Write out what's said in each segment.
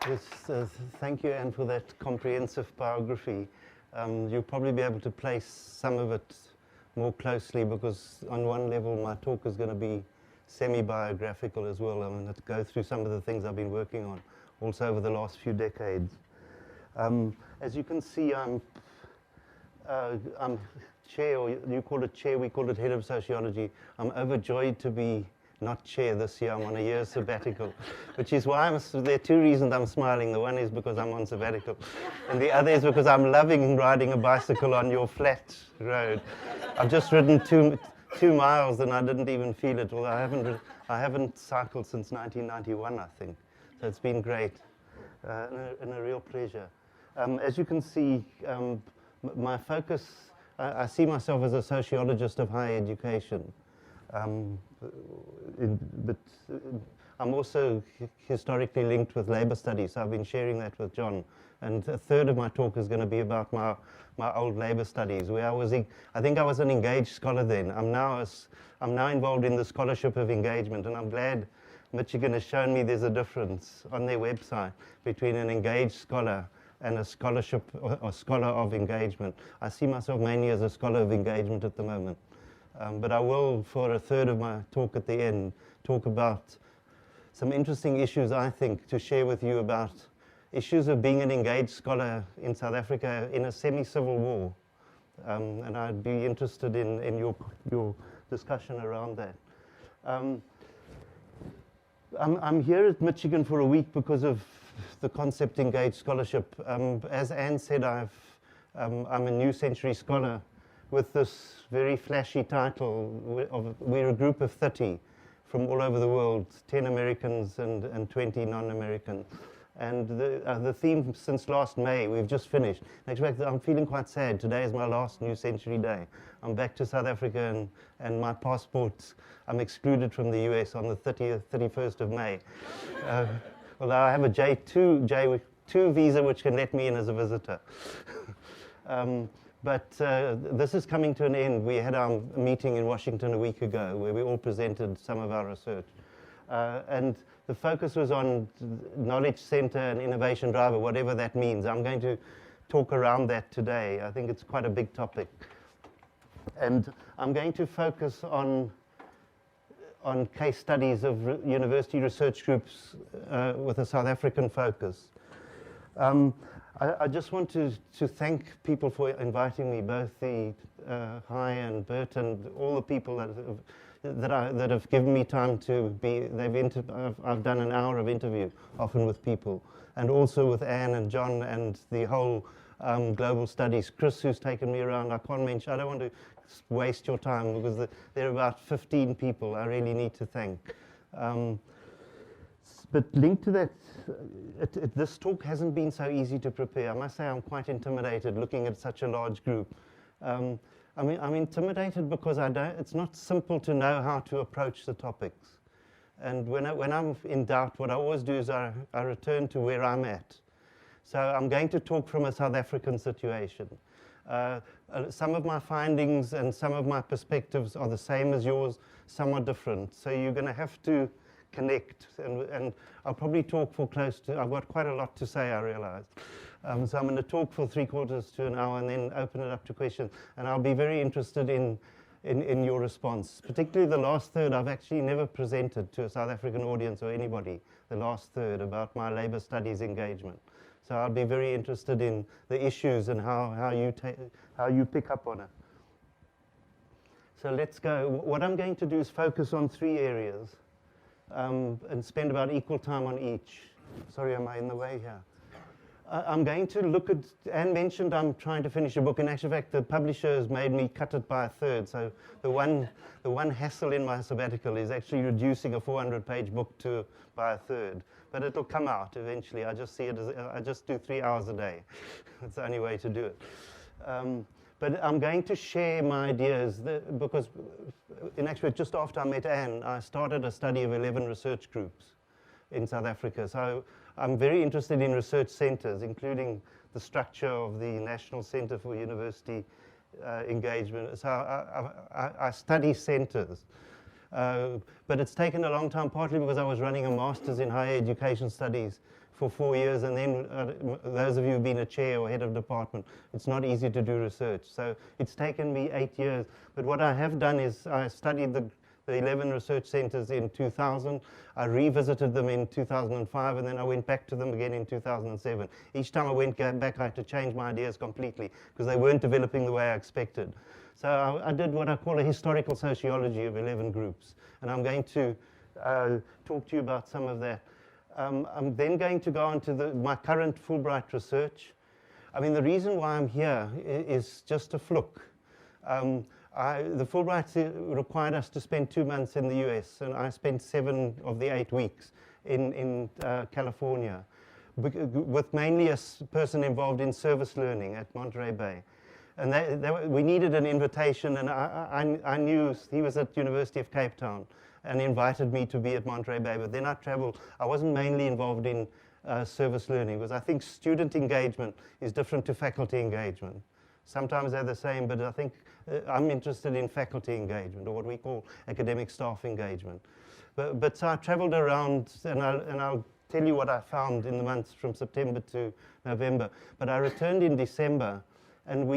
Yes, thank you, Anne, for that comprehensive biography. You'll probably be able to place some of it more closely because on one level my talk is going to be semi-biographical as well. I'm going to go through some of the things I've been working on also over the last few decades. As you can see, I'm chair, or you call it chair, we call it head of sociology. I'm overjoyed to be not chair this year. I'm on a year sabbatical, which is why there are two reasons I'm smiling. The one is because I'm on sabbatical, and the other is because I'm loving riding a bicycle on your flat road. I've just ridden two miles and I didn't even feel it. Well, I haven't cycled since 1991, I think. So it's been great and a real pleasure. As you can see, my focus, I see myself as a sociologist of higher education. But I'm also historically linked with labor studies, so I've been sharing that with John. And a third of my talk is going to be about my old labor studies, where I think I was an engaged scholar then. I'm now involved in the scholarship of engagement, and I'm glad Michigan has shown me there's a difference on their website between an engaged scholar and a scholarship or scholar of engagement. I see myself mainly as a scholar of engagement at the moment. But I will, for a third of my talk at the end, talk about some interesting issues, I think, to share with you about issues of being an engaged scholar in South Africa in a semi-civil war. And I'd be interested in your discussion around that. I'm here at Michigan for a week because of the concept engaged scholarship. As Anne said, I'm a New Century scholar with this very flashy title. We're a group of 30 from all over the world, 10 Americans and 20 non-American. And the theme since last May, we've just finished. In fact, I'm feeling quite sad. Today is my last New Century day. I'm back to South Africa and my passport, I'm excluded from the US on the 31st of May. Although I have a J2 visa which can let me in as a visitor. But this is coming to an end. We had our meeting in Washington a week ago where we all presented some of our research. And the focus was on knowledge center and innovation driver, whatever that means. I'm going to talk around that today. I think it's quite a big topic. And I'm going to focus on case studies of university research groups with a South African focus. I just want to thank people for inviting me, both the Hai and Bert and all the people that have given me time to be. I've done an hour of interview, often with people, and also with Anne and John and the whole global studies. Chris, who's taken me around. I can't mention. I don't want to waste your time because there are about 15 people I really need to thank. But linked to that, this talk hasn't been so easy to prepare. I must say I'm quite intimidated looking at such a large group. I'm intimidated because it's not simple to know how to approach the topics. And when I'm in doubt, what I always do is I return to where I'm at. So I'm going to talk from a South African situation. Some of my findings and some of my perspectives are the same as yours, some are different. So you're going to have to connect, and I'll probably talk for I've got quite a lot to say, I realized. So I'm going to talk for 3/4 to an hour and then open it up to questions. And I'll be very interested in your response, particularly the last third. I've actually never presented to a South African audience or anybody the last third about my labor studies engagement. So I'll be very interested in the issues and how you pick up on it. So let's go. What I'm going to do is focus on 3 areas. And spend about equal time on each. Sorry, am I in the way here? I'm going to look at, Anne mentioned I'm trying to finish a book. In actual fact, the publisher has made me cut it by a third. So the one hassle in my sabbatical is actually reducing a 400-page book by a third. But it'll come out eventually. I just see it as, I just do 3 hours a day. It's the only way to do it. But I'm going to share my ideas because in actual, just after I met Anne, I started a study of 11 research groups in South Africa. So I'm very interested in research centers, including the structure of the National Center for University Engagement. So I study centers. But it's taken a long time, partly because I was running a master's in higher education studies for 4 years, and then those of you who've been a chair or head of department, it's not easy to do research. So it's taken me 8 years. But what I have done is I studied the 11 research centers in 2000. I revisited them in 2005, and then I went back to them again in 2007. Each time I went back, I had to change my ideas completely because they weren't developing the way I expected. So I did what I call a historical sociology of 11 groups, and I'm going to talk to you about some of that. I'm then going to go on to my current Fulbright research. I mean, the reason why I'm here is just a fluke. The Fulbright required us to spend 2 months in the US, and I spent 7 of the 8 weeks in California, with mainly a person involved in service learning at Monterey Bay. And we needed an invitation, and I knew he was at University of Cape Town and invited me to be at Monterey Bay. But then I traveled. I wasn't mainly involved in service learning, because I think student engagement is different to faculty engagement. Sometimes they're the same, but I think I'm interested in faculty engagement, or what we call academic staff engagement. But so I traveled around, and I'll tell you what I found in the months from September to November. But I returned in December, and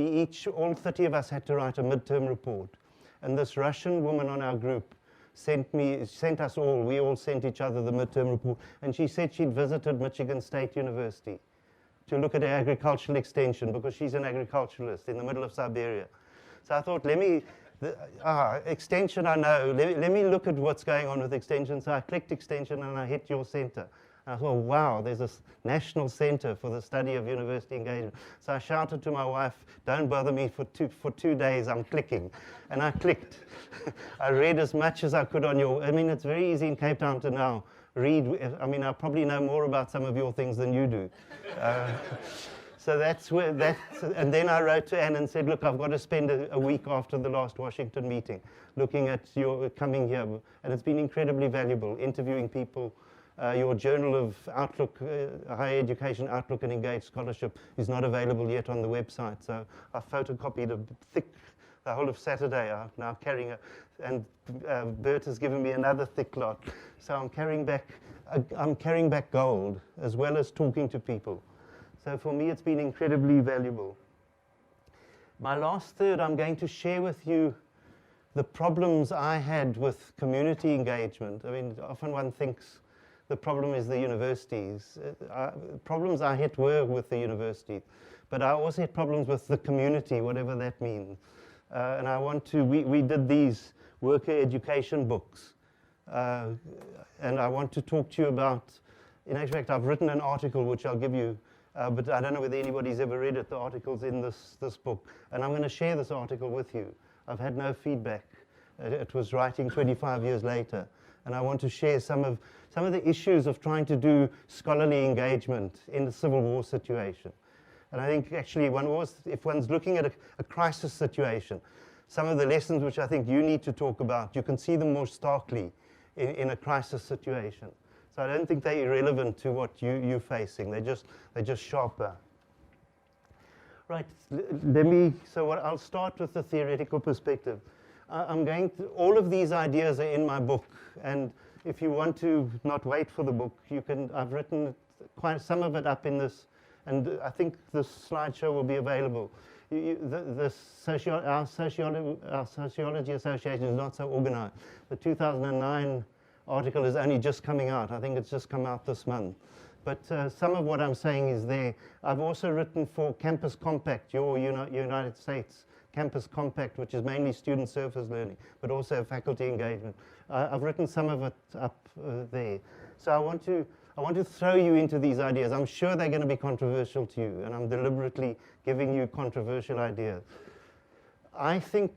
all 30 of us had to write a midterm report. And this Russian woman on our group sent us all, we all sent each other the midterm report, and she said she'd visited Michigan State University to look at agricultural extension, because she's an agriculturalist in the middle of Siberia. So I thought, extension I know, let me look at what's going on with extension. So I clicked extension and I hit your center. And I thought, wow, there's a national center for the study of university engagement. So I shouted to my wife, don't bother me for 2 days, I'm clicking. And I clicked. I read as much as I could on I mean, it's very easy in Cape Town to now read. I mean, I probably know more about some of your things than you do. So and then I wrote to Anne and said, look, I've got to spend a week after the last Washington meeting looking at your coming here. And it's been incredibly valuable, interviewing people. Your Journal of Outlook, Higher Education Outlook and Engaged Scholarship is not available yet on the website. So I photocopied the whole of Saturday. I'm now carrying and Bert has given me another thick lot. So I'm carrying back gold, as well as talking to people. So for me, it's been incredibly valuable. My last third, I'm going to share with you the problems I had with community engagement. I mean, often one thinks the problem is the universities. Problems I had were with the university, but I also had problems with the community, whatever that means. And we did these worker education books. And I want to talk to you about, in actual fact, I've written an article which I'll give you, but I don't know whether anybody's ever read it. The article's in this book. And I'm going to share this article with you. I've had no feedback. It was writing 25 years later. And I want to share some of the issues of trying to do scholarly engagement in the Civil War situation. And I think actually if one's looking at a crisis situation, some of the lessons which I think you need to talk about, you can see them more starkly in a crisis situation. So I don't think they're irrelevant to what you're facing. They're just sharper. Right. I'll start with the theoretical perspective. All of these ideas are in my book, and if you want to not wait for the book, I've written quite some of it up in this, and I think this slideshow will be available. Our Sociology Association is not so organized. The 2009 article is only just coming out. I think it's just come out this month. But some of what I'm saying is there. I've also written for Campus Compact, your United States Campus Compact, which is mainly student service learning, but also faculty engagement. I've written some of it up there. So I want to throw you into these ideas. I'm sure they're going to be controversial to you, and I'm deliberately giving you controversial ideas. I think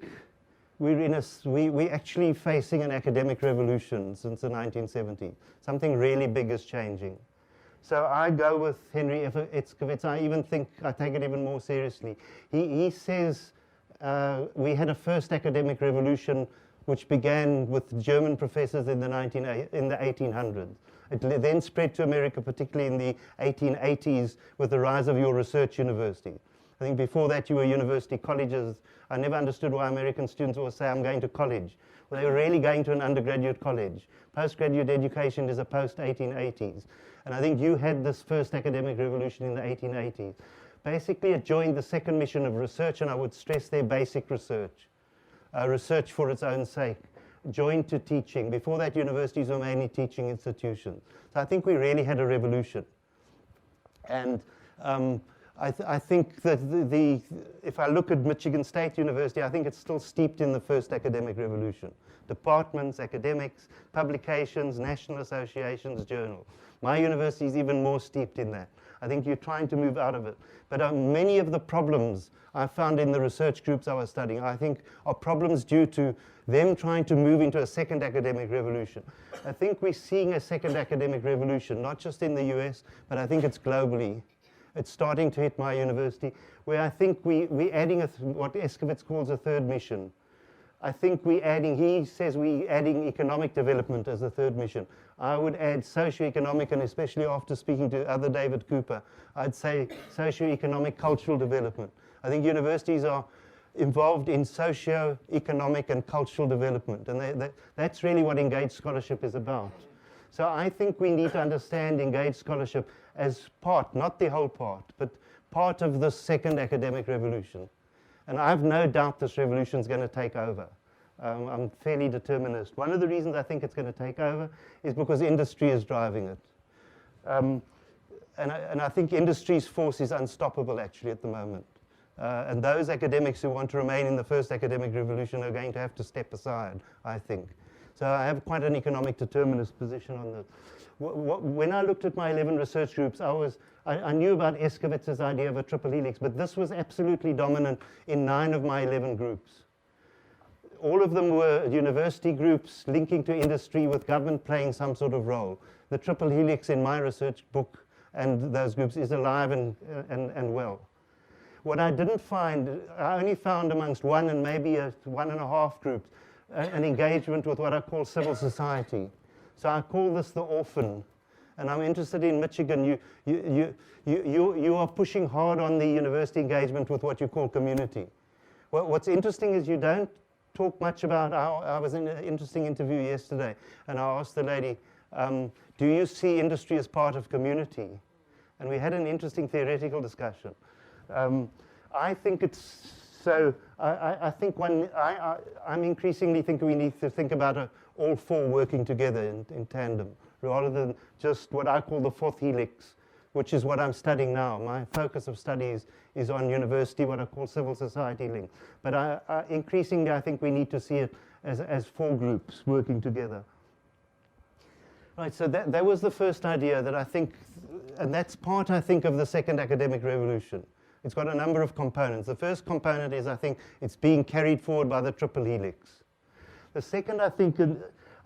we're actually facing an academic revolution since the 1970s. Something really big is changing. So I go with Henry Etzkowitz. I even think I take it even more seriously. He says we had a first academic revolution which began with German professors in the 1800s. It then spread to America, particularly in the 1880s, with the rise of your research universities. I think before that you were university colleges. I never understood why American students always say, I'm going to college. Well, they were really going to an undergraduate college. Postgraduate education is a post-1880s. And I think you had this first academic revolution in the 1880s. Basically, it joined the second mission of research, and I would stress their basic research. Research for its own sake, joined to teaching. Before that, universities were mainly teaching institutions. So I think we really had a revolution. And I think that if I look at Michigan State University, I think it's still steeped in the first academic revolution. Departments, academics, publications, national associations, journals. My university is even more steeped in that. I think you're trying to move out of it. But many of the problems I found in the research groups I was studying, I think are problems due to them trying to move into a second academic revolution. I think we're seeing a second academic revolution, not just in the US, but I think it's globally. It's starting to hit my university, where I think we're adding what Escovitz calls a third mission. I think he says we're adding economic development as a third mission. I would add socio-economic, and especially after speaking to other David Cooper, I'd say socio-economic cultural development. I think universities are involved in socio-economic and cultural development, and that's really what engaged scholarship is about. So I think we need to understand engaged scholarship as part, not the whole part, but part of the second academic revolution. And I have no doubt this revolution is going to take over. I'm fairly determinist. One of the reasons I think it's going to take over is because industry is driving it. And I think industry's force is unstoppable actually at the moment. And those academics who want to remain in the first academic revolution are going to have to step aside, I think. So I have quite an economic determinist position on this. When I looked at my 11 research groups, I knew about Escovitz's idea of a triple helix, but this was absolutely dominant in 9 of my 11 groups. All of them were university groups linking to industry with government playing some sort of role. The triple helix in my research book and those groups is alive and well. What I didn't find, I only found amongst 1 and maybe 1.5 groups, an engagement with what I call civil society. So I call this the orphan. And I'm interested in Michigan. You are pushing hard on the university engagement with what you call community. Well, what's interesting is you don't talk much about, I was in an interesting interview yesterday, and I asked the lady, do you see industry as part of community? And we had an interesting theoretical discussion. I think it's so, I think I'm increasingly think we need to think about all 4 working together in tandem, rather than just what I call the 4th helix, which is what I'm studying now. My focus of studies is on university, what I call civil society link. But increasingly, I think we need to see it as 4 groups working together. Right, so that was the first idea that I think, and that's part, I think, of the second academic revolution. It's got a number of components. The first component is, I think, it's being carried forward by the triple helix. The second, I think,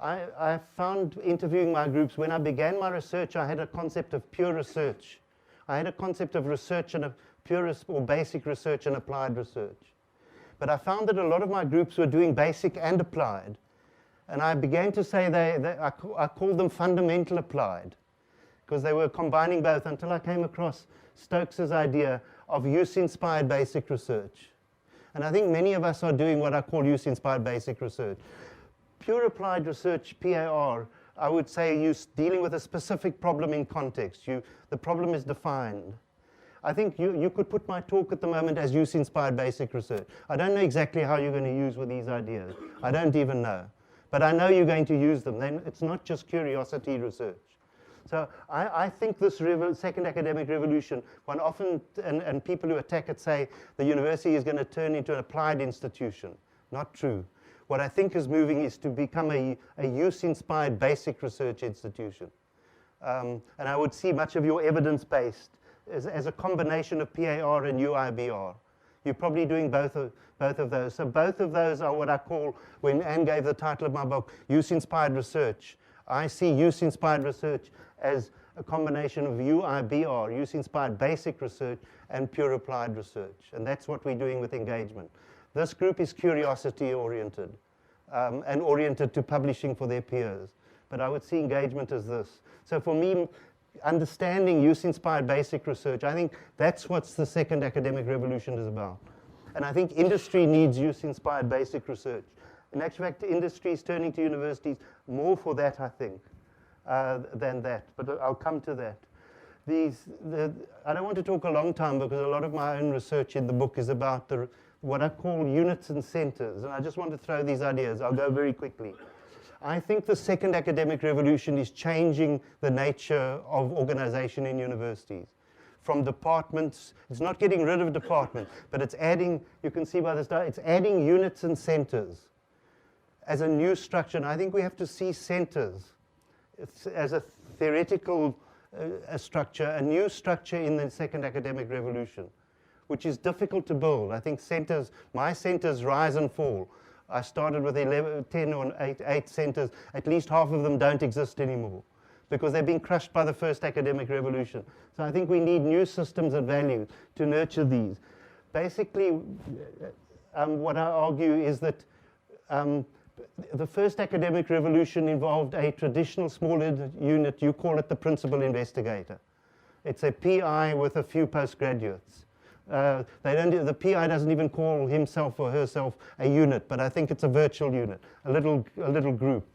I found interviewing my groups, when I began my research, I had a concept of pure research. I had a concept of research and a pure or basic research and applied research. But I found that a lot of my groups were doing basic and applied. And I began to say I called them fundamental applied, because they were combining both, until I came across Stokes's idea of use-inspired basic research. And I think many of us are doing what I call use-inspired basic research. Pure applied research, PAR, I would say you're dealing with a specific problem in context. The problem is defined. I think you could put my talk at the moment as use-inspired basic research. I don't know exactly how you're going to use with these ideas. I don't even know. But I know you're going to use them. Then it's not just curiosity research. So I think this second academic revolution, one often, and people who attack it say the university is going to turn into an applied institution. Not true. What I think is moving is to become a use-inspired basic research institution. And I would see much of your evidence-based as a combination of PAR and UIBR. You're probably doing both of those. So both of those are what I call, when Anne gave the title of my book, use-inspired research. I see use-inspired research as a combination of UIBR, use-inspired basic research, and pure applied research. And that's what we're doing with engagement. This group is curiosity-oriented and oriented to publishing for their peers. But I would see engagement as this. So for me, understanding use-inspired basic research, I think that's what the second academic revolution is about. And I think industry needs use-inspired basic research. In actual fact, industry is turning to universities more for that, I think, than that. But I'll come to that. I don't want to talk a long time because a lot of my own research in the book is about what I call units and centers. And I just want to throw these ideas. I'll go very quickly. I think the second academic revolution is changing the nature of organization in universities. From departments, it's not getting rid of departments, but it's adding, you can see by this diagram, it's adding units and centers as a new structure. And I think we have to see centers as a theoretical structure, a new structure in the second academic revolution, which is difficult to build. I think centers, my centers rise and fall. I started with 10 or 8 centers. At least half of them don't exist anymore because they've been crushed by the first academic revolution. So I think we need new systems of value to nurture these. Basically, what I argue is that the first academic revolution involved a traditional small unit. You call it the principal investigator. It's a PI with a few postgraduates. The PI doesn't even call himself or herself a unit, but I think it's a virtual unit, a little group.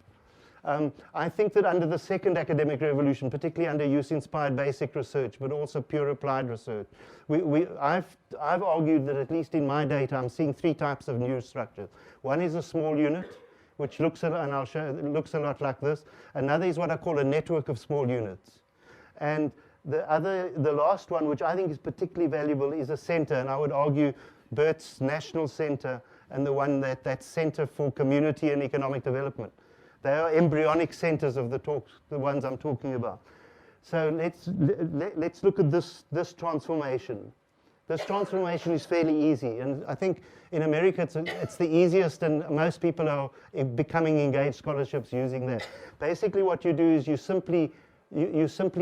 I think that under the second academic revolution, particularly under use-inspired basic research, but also pure applied research, I've argued that at least in my data, I'm seeing 3 types of new structures. One is a small unit, which looks a lot like this. Another is what I call a network of small units. And the last one, which I think is particularly valuable, is a center, and I would argue Bert's National Center and the one that's Center for Community and Economic Development. They are embryonic centers of the ones I'm talking about. So let's look at this transformation. This transformation is fairly easy, and I think in America it's the easiest, and most people are becoming engaged scholarships using that. Basically what you do is you simply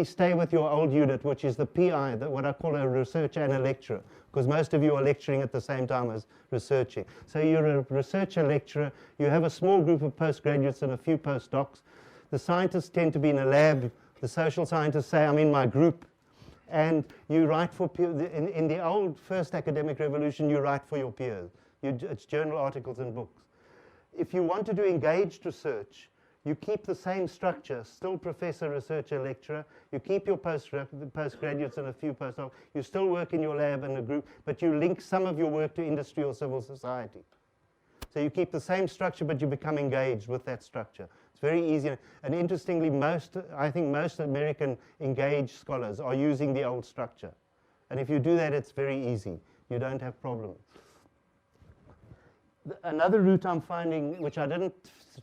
stay with your old unit, which is the PI, what I call a researcher and a lecturer, because most of you are lecturing at the same time as researching. So you're a researcher lecturer, you have a small group of postgraduates and a few postdocs. The scientists tend to be in a lab, the social scientists say, I'm in my group, and you write for peers. In the old first academic revolution, you write for your peers. It's journal articles and books. If you want to do engaged research, you keep the same structure, still professor, researcher, lecturer. You keep your postgraduates and a few postdocs. You still work in your lab and a group, but you link some of your work to industry or civil society. So you keep the same structure, but you become engaged with that structure. It's very easy. And interestingly, I think most American engaged scholars are using the old structure. And if you do that, it's very easy. You don't have problems. Another route I'm finding, which I didn't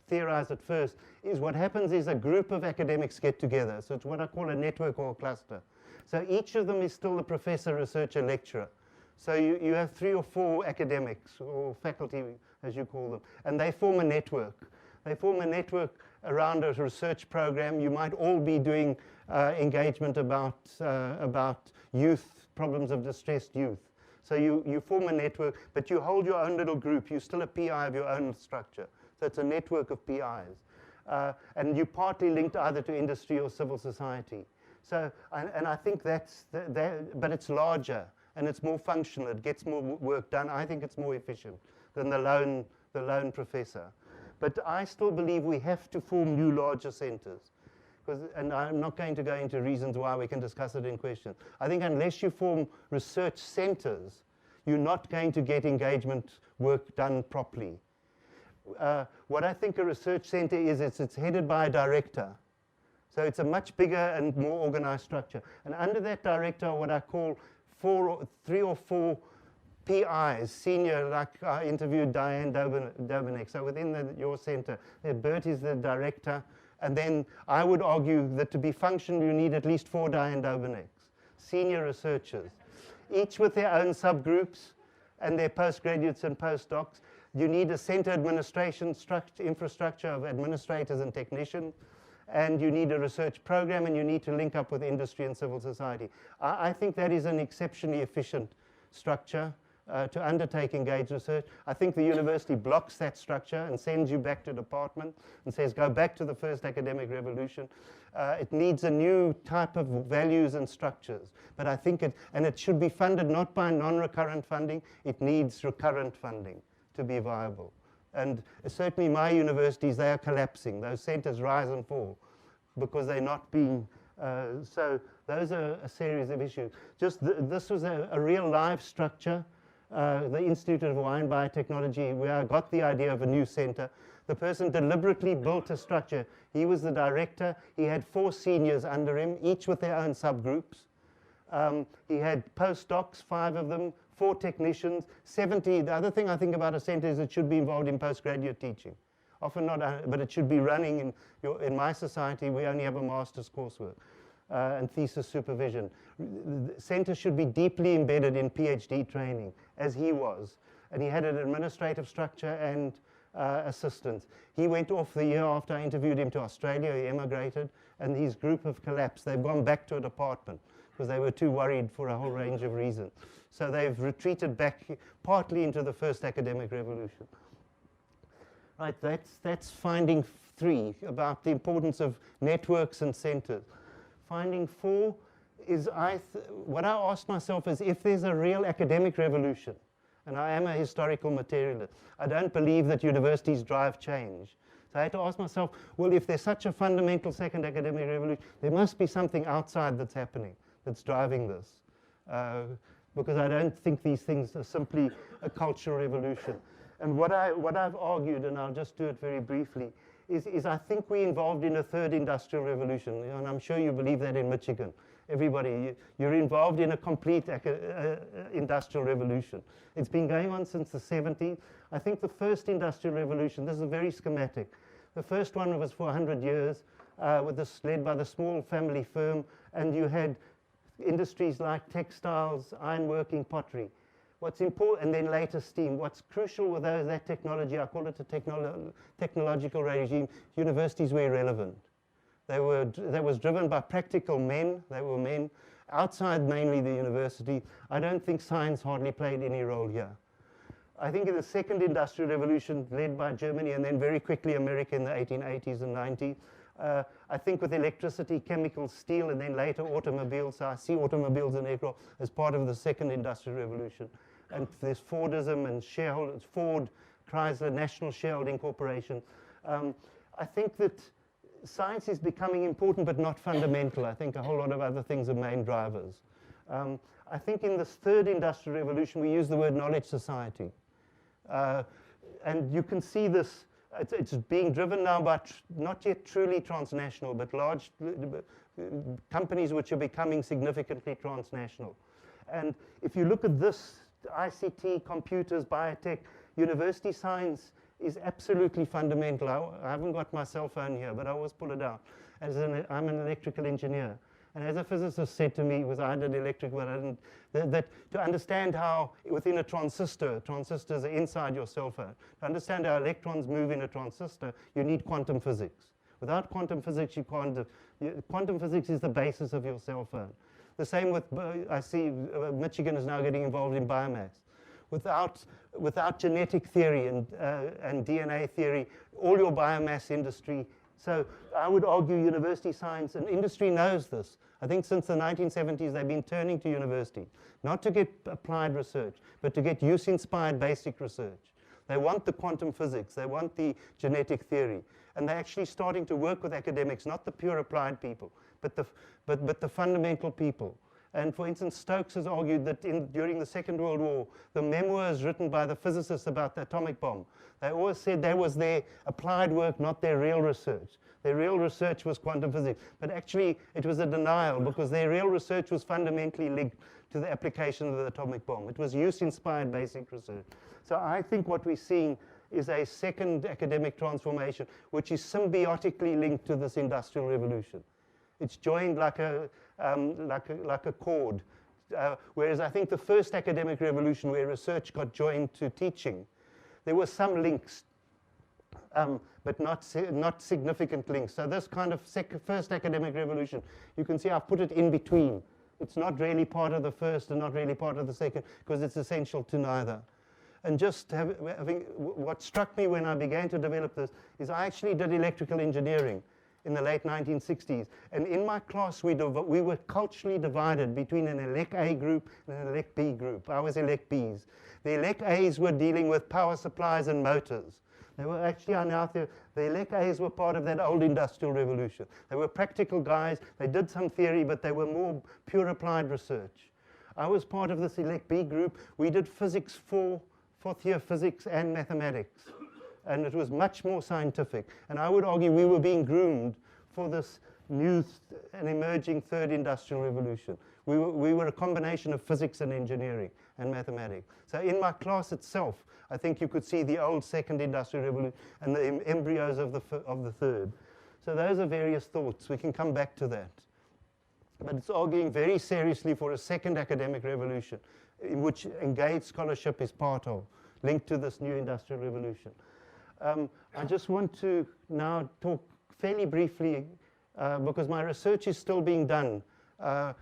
theorize at first, is what happens is a group of academics get together. So it's what I call a network or a cluster. So each of them is still the professor, researcher, lecturer. So you have 3 or 4 academics, or faculty, as you call them, and they form a network. They form a network around a research program. You might all be doing engagement about youth, problems of distressed youth. So you form a network, but you hold your own little group. You're still a PI of your own structure. So it's a network of PIs. And you're partly linked either to industry or civil society. So, and I think but it's larger and it's more functional. It gets more work done. I think it's more efficient than the lone professor. But I still believe we have to form new larger centers. And I'm not going to go into reasons why. We can discuss it in questions. I think unless you form research centers, you're not going to get engagement work done properly. What I think a research center is, it's headed by a director. So it's a much bigger and more organized structure. And under that director are what I call 3 or 4 PIs, senior, like I interviewed Diane Dobenek. So within your center, Bert is the director. And then I would argue that to be functional, you need at least 4 Diane Dobeneks, senior researchers, each with their own subgroups and their postgraduates and postdocs. You need a center administration infrastructure of administrators and technicians, and you need a research program, and you need to link up with industry and civil society. I think that is an exceptionally efficient structure to undertake engaged research. I think the university blocks that structure and sends you back to department and says, go back to the first academic revolution. It needs a new type of values and structures. But I think it should be funded not by non-recurrent funding, it needs recurrent funding to be viable. And certainly my universities, they are collapsing. Those centers rise and fall because they're not being, so those are a series of issues. Just this was a real live structure. The Institute of Hawaiian Biotechnology, where I got the idea of a new center. The person deliberately built a structure. He was the director. He had 4 seniors under him, each with their own subgroups. He had postdocs, 5 of them, 4 technicians, 70. The other thing I think about a center is it should be involved in postgraduate teaching. Often not, but it should be running in my society. We only have a master's coursework and thesis supervision. The center should be deeply embedded in PhD training, as he was. And he had an administrative structure and assistants. He went off the year after I interviewed him to Australia. He emigrated, and his group have collapsed. They've gone back to a department because they were too worried for a whole range of reasons. So they've retreated back partly into the first academic revolution. Right, that's finding 3, about the importance of networks and centers. Finding 4 is, what I asked myself is, if there's a real academic revolution, and I am a historical materialist, I don't believe that universities drive change. So I had to ask myself, well, if there's such a fundamental second academic revolution, there must be something outside that's happening, that's driving this. Because I don't think these things are simply a cultural revolution. And what I've argued, and I'll just do it very briefly, is I think we're involved in a 3rd industrial revolution, and I'm sure you believe that in Michigan. Everybody, you're involved in a complete industrial revolution. It's been going on since the 70s. I think the first industrial revolution, this is very schematic. The first one was for 100 years, led by the small family firm, and you had industries like textiles, ironworking, pottery. What's important, and then later steam. What's crucial with that technology, I call it a technological regime, universities were irrelevant. That was driven by practical men. They were men outside mainly the university. I don't think science hardly played any role here. I think in the second industrial revolution, led by Germany and then very quickly America in the 1880s and 90s, I think with electricity, chemicals, steel, and then later automobiles. So I see automobiles and aircraft as part of the second industrial revolution. And there's Fordism and shareholders, Ford, Chrysler, National Shareholding Corporation. I think that science is becoming important but not fundamental. I think a whole lot of other things are main drivers. I think in this 3rd industrial revolution, we use the word knowledge society. And you can see this, it's being driven now by not yet truly transnational, but large companies which are becoming significantly transnational. And if you look at this, ICT, computers, biotech, university science is absolutely fundamental. I haven't got my cell phone here, but I always pull it out. I'm an electrical engineer. And as a physicist said to me, because I did electric, but I didn't, that to understand how within a transistor, transistors are inside your cell phone, to understand how electrons move in a transistor, you need quantum physics. Without quantum physics, quantum physics is the basis of your cell phone. The same with, I see Michigan is now getting involved in biomass. Without genetic theory and DNA theory, all your biomass industry. So I would argue university science and industry knows this. I think since the 1970s, they've been turning to university, not to get applied research, but to get use-inspired basic research. They want the quantum physics, they want the genetic theory, and they're actually starting to work with academics, not the pure applied people, but the fundamental people. And for instance, Stokes has argued that during the Second World War, the memoirs written by the physicists about the atomic bomb, they always said that was their applied work, not their real research. Their real research was quantum physics. But actually, it was a denial because their real research was fundamentally linked to the application of the atomic bomb. It was use-inspired basic research. So I think what we're seeing is a second academic transformation, which is symbiotically linked to this industrial revolution. It's joined like a cord. Whereas I think the first academic revolution where research got joined to teaching, there were some links, but not significant links. So this kind of first academic revolution, you can see I've put it in between. It's not really part of the first and not really part of the second because it's essential to neither. And just having, what struck me when I began to develop this is I actually did electrical engineering in the late 1960s. And in my class, we were culturally divided between an elect A group and an elect B group. I was elect Bs. The elect As were dealing with power supplies and motors. They were actually the elect A's were part of that old industrial revolution. They were practical guys. They did some theory, but they were more pure applied research. I was part of this elect B group. We did physics fourth year physics and mathematics. And it was much more scientific. And I would argue we were being groomed for this new and emerging third industrial revolution. We were a combination of physics and engineering and mathematics. So in my class itself, I think you could see the old second industrial revolution and the embryos of the third. So those are various thoughts. We can come back to that. But it's arguing very seriously for a second academic revolution, in which engaged scholarship is part of, linked to this new industrial revolution. I just want to now talk fairly briefly, because my research is still being done. I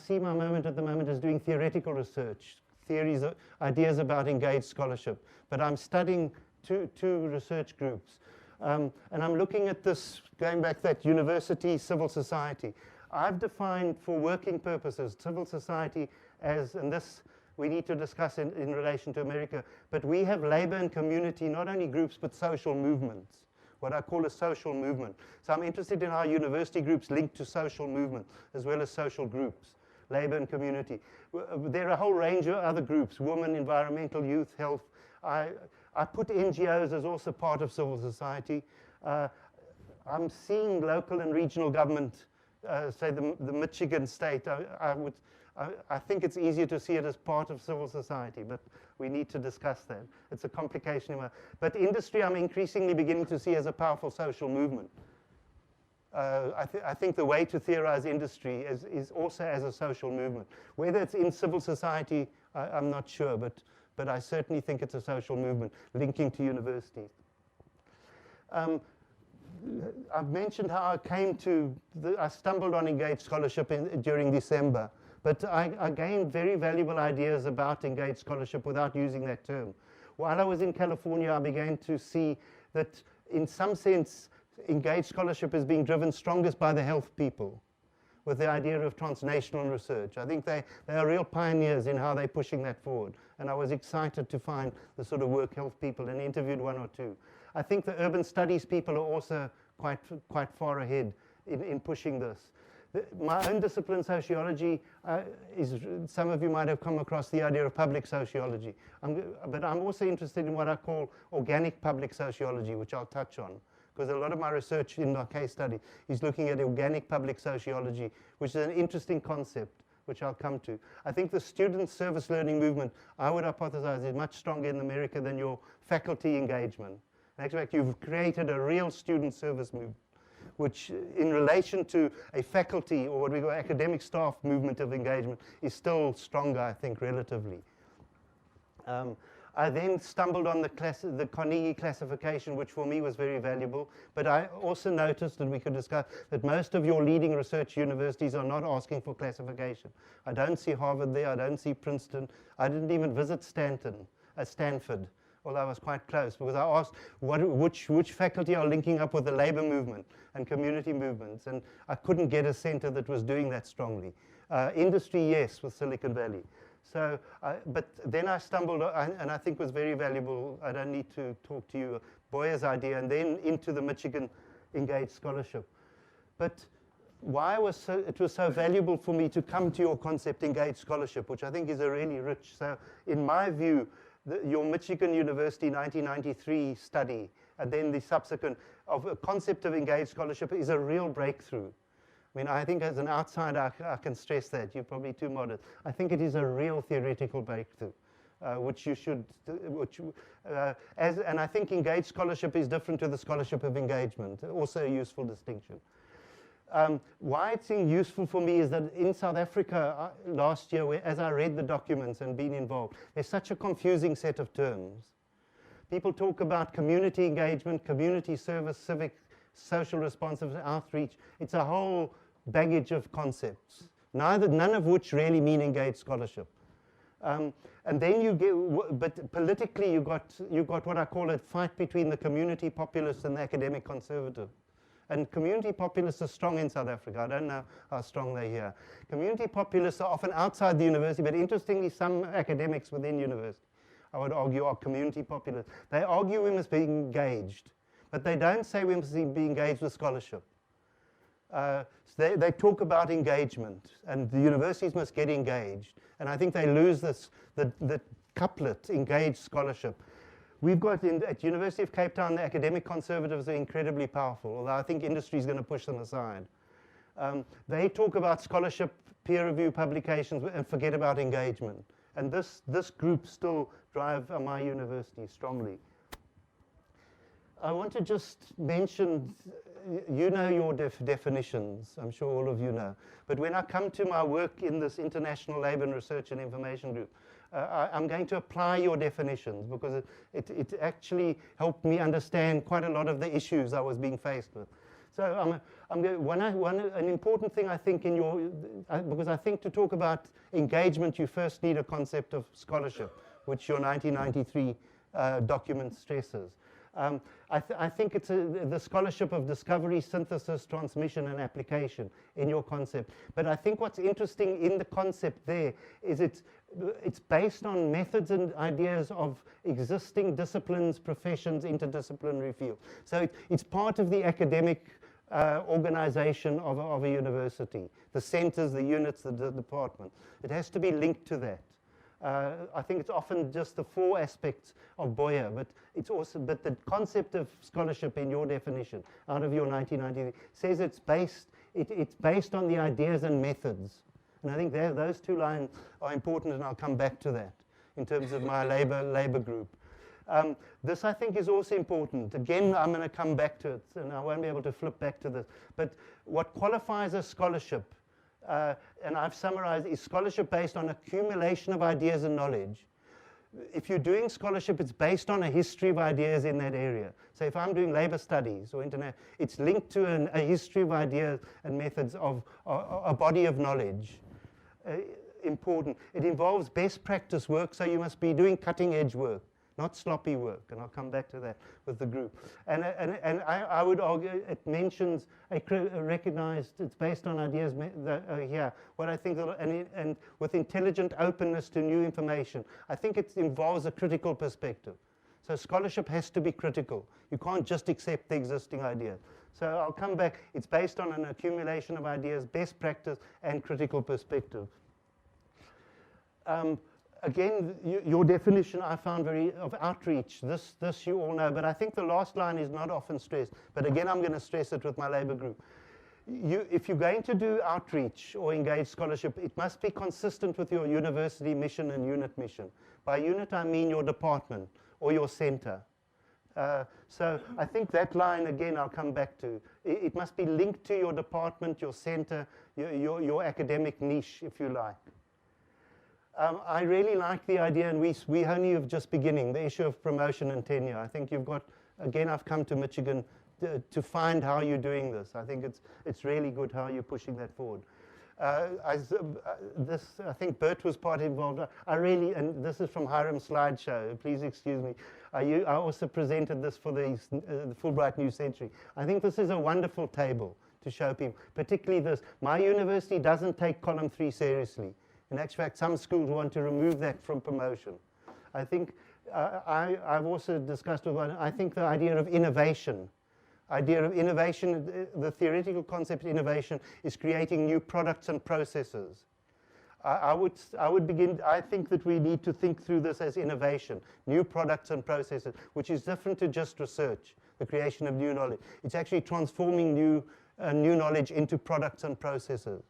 see my moment at the moment as doing theoretical research, theories, ideas about engaged scholarship. But I'm studying two research groups. And I'm looking at this, going back to that university, civil society. I've defined for working purposes civil society as, and this we need to discuss in relation to America, but we have labor and community, not only groups, but social movements, what I call a social movement. So I'm interested in how university groups link to social movement, as well as social groups, labor and community. There are a whole range of other groups, women, environmental, youth, health. I put NGOs as also part of civil society. I'm seeing local and regional government, say the Michigan state, I think it's easier to see it as part of civil society, but we need to discuss that. It's a complication. But industry I'm increasingly beginning to see as a powerful social movement. I think the way to theorize industry is also as a social movement. Whether it's in civil society, I'm not sure, but I certainly think it's a social movement linking to universities. I've mentioned how I stumbled on engaged scholarship during December. But I gained very valuable ideas about engaged scholarship without using that term. While I was in California, I began to see that in some sense, engaged scholarship is being driven strongest by the health people with the idea of transnational research. I think they are real pioneers in how they're pushing that forward. And I was excited to find the sort of work health people and interviewed one or two. I think the urban studies people are also quite far ahead in pushing this. My own discipline, sociology, some of you might have come across the idea of public sociology. But I'm also interested in what I call organic public sociology, which I'll touch on. Because a lot of my research in my case study is looking at organic public sociology, which is an interesting concept, which I'll come to. I think the student service learning movement, I would hypothesize, is much stronger in America than your faculty engagement. In actual fact, you've created a real student service movement, which in relation to a faculty or what we call academic staff movement of engagement is still stronger, I think, relatively. I then stumbled on the Carnegie classification, which for me was very valuable, but I also noticed, and we could discuss, that most of your leading research universities are not asking for classification. I don't see Harvard there, I don't see Princeton, I didn't even visit Stanford. Although I was quite close, because I asked which faculty are linking up with the labor movement and community movements, and I couldn't get a center that was doing that strongly. Industry, yes, with Silicon Valley. So, but then I stumbled, and I think was very valuable, I don't need to talk to you, Boyer's idea, and then into the Michigan Engaged Scholarship. But why it was so valuable for me to come to your concept Engaged Scholarship, which I think is a really rich, so in my view, your Michigan University 1993 study, and then the subsequent of a concept of engaged scholarship is a real breakthrough. I mean, I think as an outsider, I can stress that. You're probably too modest. I think it is a real theoretical breakthrough, which you should, and I think engaged scholarship is different to the scholarship of engagement, also a useful distinction. Why it's useful for me is that in South Africa last year, as I read the documents and been involved, there's such a confusing set of terms. People talk about community engagement, community service, civic, social responsiveness, outreach. It's a whole baggage of concepts, none of which really mean engaged scholarship. And then you get, but politically you got what I call a fight between the community populist and the academic conservative. And community populists are strong in South Africa. I don't know how strong they're here. Community populists are often outside the university, but interestingly, some academics within university I would argue, are community populace. They argue we must be engaged, but they don't say we must be engaged with scholarship. So they talk about engagement, and the universities must get engaged. And I think they lose this, the couplet, engaged scholarship. We've got at University of Cape Town, the academic conservatives are incredibly powerful, although I think industry is going to push them aside. They talk about scholarship, peer review publications, and forget about engagement. And this group still drive my university strongly. I want to just mention, you know your definitions, I'm sure all of you know, but when I come to my work in this International Labour and Research and Information Group, I'm going to apply your definitions because it actually helped me understand quite a lot of the issues I was being faced with. So an important thing I think in your, because I think to talk about engagement, you first need a concept of scholarship, which your 1993 document stresses. I think it's the scholarship of discovery, synthesis, transmission, and application in your concept. But I think what's interesting in the concept there is it's based on methods and ideas of existing disciplines, professions, interdisciplinary field. So it's part of the academic organization of a university, the centers, the units, the department. It has to be linked to that. I think it's often just the four aspects of Boyer, but the concept of scholarship in your definition out of your 1993 says it's based on the ideas and methods. And I think those two lines are important, and I'll come back to that in terms of my labor group. This, I think, is also important. Again, I'm going to come back to it, and I won't be able to flip back to this. But what qualifies as scholarship, and I've summarized, is scholarship based on accumulation of ideas and knowledge. If you're doing scholarship, it's based on a history of ideas in that area. So if I'm doing labor studies or internet, it's linked to a history of ideas and methods of a body of knowledge. Important. It involves best practice work, so you must be doing cutting edge work, not sloppy work, and I'll come back to that with the group. And I would argue it mentions recognized, it's based on ideas here. What I think, and with intelligent openness to new information, I think it involves a critical perspective. So scholarship has to be critical. You can't just accept the existing idea. So I'll come back. It's based on an accumulation of ideas, best practice, and critical perspective. Again, your definition I found of outreach, this you all know, but I think the last line is not often stressed. But again, I'm going to stress it with my labor group. If you're going to do outreach or engage scholarship, it must be consistent with your university mission and unit mission. By unit, I mean your department or your center. So I think that line, again, I'll come back to. It must be linked to your department, your center, your academic niche, if you like. I really like the idea, and we only have just beginning, the issue of promotion and tenure. I think you've got, again, I've come to Michigan to find how you're doing this. I think it's really good how you're pushing that forward. I think Bert was part involved. And this is from Hiram's slideshow, please excuse me. I also presented this for the Fulbright New Century. I think this is a wonderful table to show people, particularly this. My university doesn't take column 3 seriously. In actual fact, some schools want to remove that from promotion. I think I've also discussed with one, I think the idea of innovation, the theoretical concept of innovation is creating new products and processes. I think that we need to think through this as innovation, new products and processes, which is different to just research, the creation of new knowledge. It's actually transforming new knowledge into products and processes.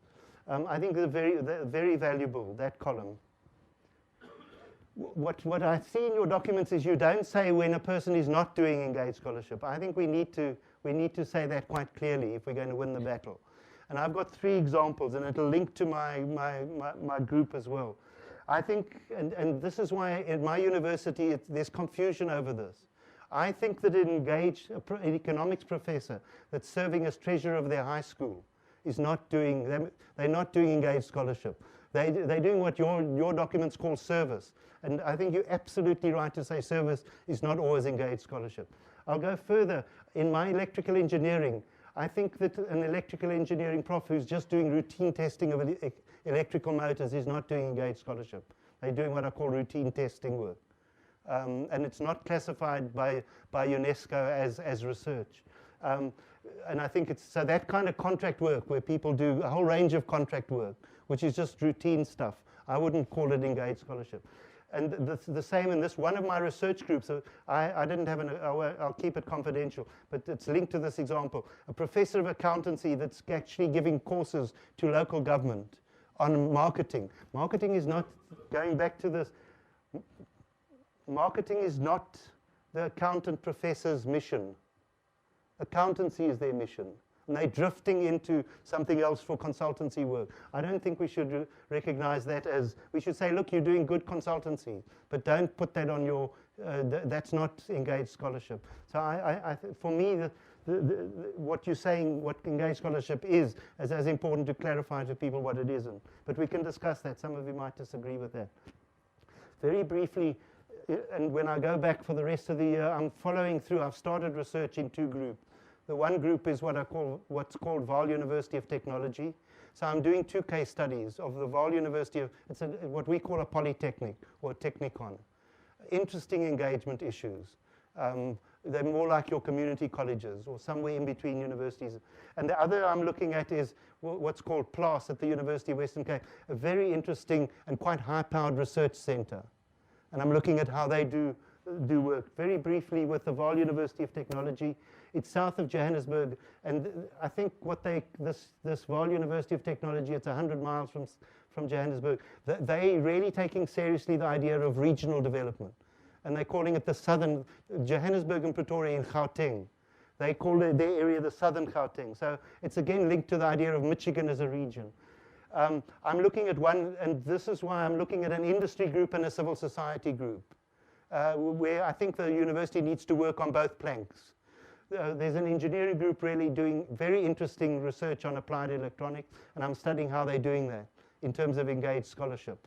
I think they're very valuable, that column. What I see in your documents is you don't say when a person is not doing engaged scholarship. I think we need to say that quite clearly if we're going to win the battle. And I've got 3 examples, and it'll link to my group as well. I think, and this is why at my university there's confusion over this. I think that an economics professor that's serving as treasurer of their high school is not doing, they're not doing engaged scholarship. They're doing what your documents call service. And I think you're absolutely right to say service is not always engaged scholarship. I'll go further. In my electrical engineering, I think that an electrical engineering prof who's just doing routine testing of electrical motors is not doing engaged scholarship. They're doing what I call routine testing work. And it's not classified by UNESCO as research. And I think it's, so that kind of contract work where people do a whole range of contract work, which is just routine stuff, I wouldn't call it engaged scholarship. And the same in this, one of my research groups, I didn't have I'll keep it confidential, but it's linked to this example. A professor of accountancy that's actually giving courses to local government on marketing. Marketing is not, going back to this, marketing is not the accountant professor's mission. Accountancy is their mission. And they're drifting into something else for consultancy work. I don't think we should recognize that as, we should say, look, you're doing good consultancy, but don't put that on your, that's not engaged scholarship. So for me, what you're saying, what engaged scholarship is as important to clarify to people what it isn't. But we can discuss that. Some of you might disagree with that. Very briefly, and when I go back for the rest of the year, I'm following through. I've started research in two groups. The one group is what's called Vaal University of Technology. So I'm doing two case studies of the Vaal University of, it's what we call a polytechnic or technikon. Interesting engagement issues. They're more like your community colleges or somewhere in between universities. And the other I'm looking at is what's called PLAS at the University of Western Cape, a very interesting and quite high-powered research center. And I'm looking at how they do work. Very briefly with the Vaal University of Technology, it's south of Johannesburg, and I think what this Vaal University of Technology, it's 100 miles from Johannesburg, they're really taking seriously the idea of regional development. And they're calling it the southern, Johannesburg and Pretoria in Gauteng. They call their area the southern Gauteng. So it's again linked to the idea of Michigan as a region. I'm looking at one, and this is why I'm looking at an industry group and a civil society group, where I think the university needs to work on both planks. There's an engineering group really doing very interesting research on applied electronics, and I'm studying how they're doing that in terms of engaged scholarship.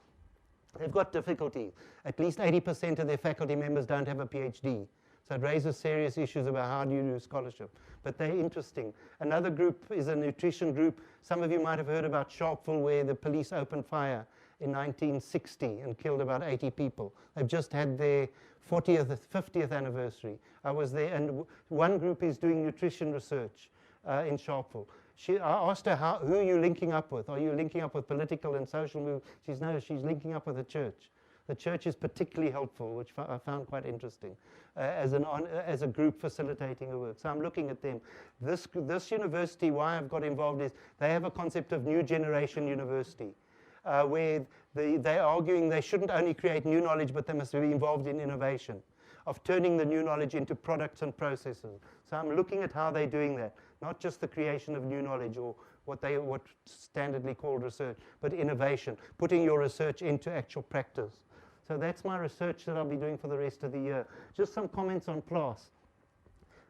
They've got difficulty. At least 80% of their faculty members don't have a PhD. So it raises serious issues about how do you do scholarship. But they're interesting. Another group is a nutrition group. Some of you might have heard about Sharpeville, where the police opened fire in 1960 and killed about 80 people. They've just had their 40th, 50th anniversary. I was there, and one group is doing nutrition research in Sharpeville. I asked her, who are you linking up with? Are you linking up with political and social movements? She's linking up with the church. The church is particularly helpful, which I found quite interesting, as a group facilitating the work. So I'm looking at them. This university, why I've got involved is they have a concept of new generation university, where they're arguing they shouldn't only create new knowledge, but they must be involved in innovation, of turning the new knowledge into products and processes. So I'm looking at how they're doing that, not just the creation of new knowledge or what standardly called research, but innovation, putting your research into actual practice. So that's my research that I'll be doing for the rest of the year. Just some comments on PLAS.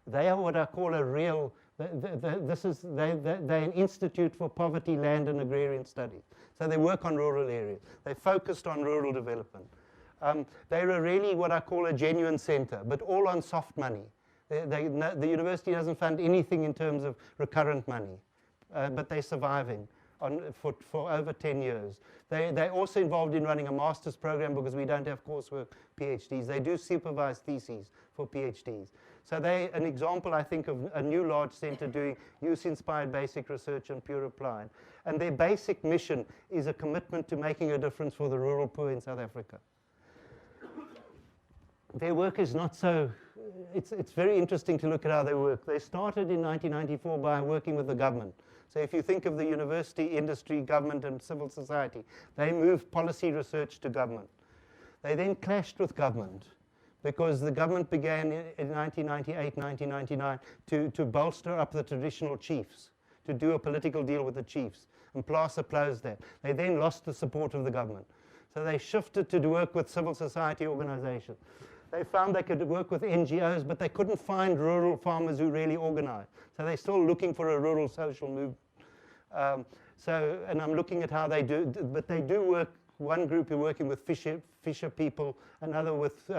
They are what I call a real, they're an institute for poverty, land and agrarian studies. So they work on rural areas. They're focused on rural development. They're really what I call a genuine center, but all on soft money. The university doesn't fund anything in terms of recurrent money, but they're surviving for over 10 years. They're also involved in running a master's program because we don't have coursework PhDs. They do supervised theses for PhDs. So they're an example, I think, of a new large center doing use-inspired basic research and pure applied. And their basic mission is a commitment to making a difference for the rural poor in South Africa. Their work is not so, it's very interesting to look at how they work. They started in 1994 by working with the government. So if you think of the university, industry, government, and civil society, they moved policy research to government. They then clashed with government because the government began in 1998, 1999 to bolster up the traditional chiefs, to do a political deal with the chiefs. And PLAS opposed that. They then lost the support of the government. So they shifted to work with civil society organizations. They found they could work with NGOs, but they couldn't find rural farmers who really organized. So they're still looking for a rural social movement. And I'm looking at how they do, but they do work, one group are working with fisher people, another with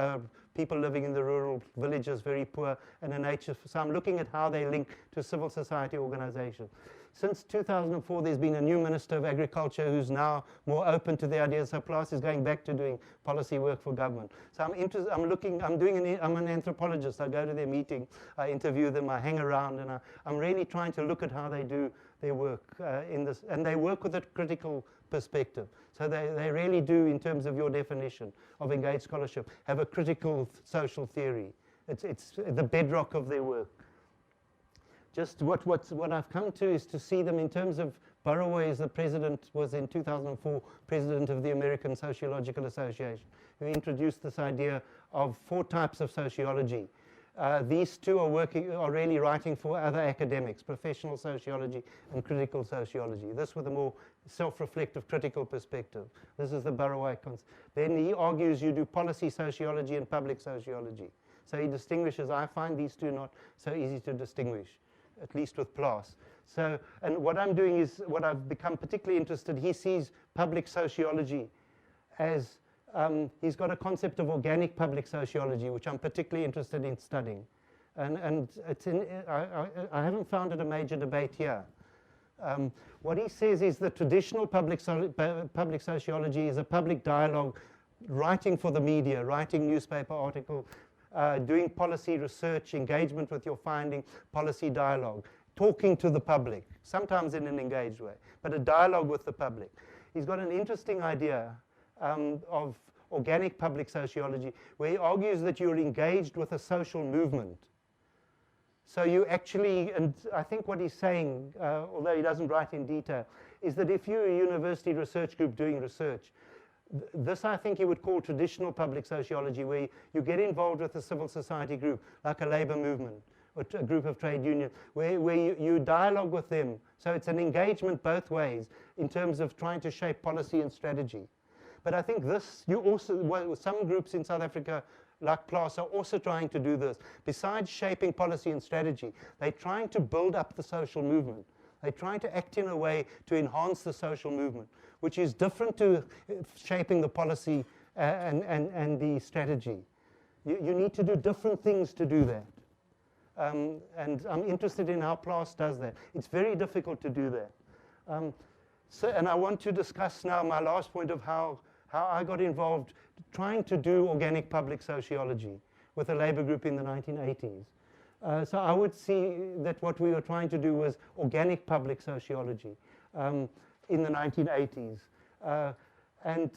people living in the rural villages, very poor, and a nature. So I'm looking at how they link to civil society organizations. Since 2004, there's been a new Minister of Agriculture who's now more open to the ideas. So PLAS is going back to doing policy work for government. So I'm an anthropologist. I go to their meeting, I interview them, I hang around, and I'm really trying to look at how they do their work in this. And they work with a critical perspective. So they really do, in terms of your definition of engaged scholarship, have a critical social theory. It's the bedrock of their work. Just what I've come to is to see them in terms of Burraway as the president, was in 2004 president of the American Sociological Association, who introduced this idea of 4 types of sociology. These two are really writing for other academics, professional sociology and critical sociology. This with a more self-reflective critical perspective. This is the Burraway concept. Then he argues you do policy sociology and public sociology. So he distinguishes. I find these two not so easy to distinguish, at least with PLAS. So, and what I'm doing is, what I've become particularly interested, he sees public sociology as, he's got a concept of organic public sociology, which I'm particularly interested in studying. And it's I haven't found it a major debate here. What he says is the traditional public sociology is a public dialogue, writing for the media, writing newspaper articles, doing policy research, engagement with your finding, policy dialogue, talking to the public, sometimes in an engaged way, but a dialogue with the public. He's got an interesting idea of organic public sociology, where he argues that you're engaged with a social movement. So you actually, and I think what he's saying, although he doesn't write in detail, is that if you're a university research group doing research, this I think you would call traditional public sociology, where you get involved with a civil society group, like a labor movement, or a group of trade unions, where you dialogue with them. So it's an engagement both ways in terms of trying to shape policy and strategy. But I think this, some groups in South Africa, like PLAS, are also trying to do this. Besides shaping policy and strategy, they're trying to build up the social movement. They're trying to act in a way to enhance the social movement, which is different to shaping the policy and the strategy. You need to do different things to do that. And I'm interested in how PLAS does that. It's very difficult to do that. And I want to discuss now my last point of how I got involved trying to do organic public sociology with a labor group in the 1980s. So I would see that what we were trying to do was organic public sociology in the 1980s. And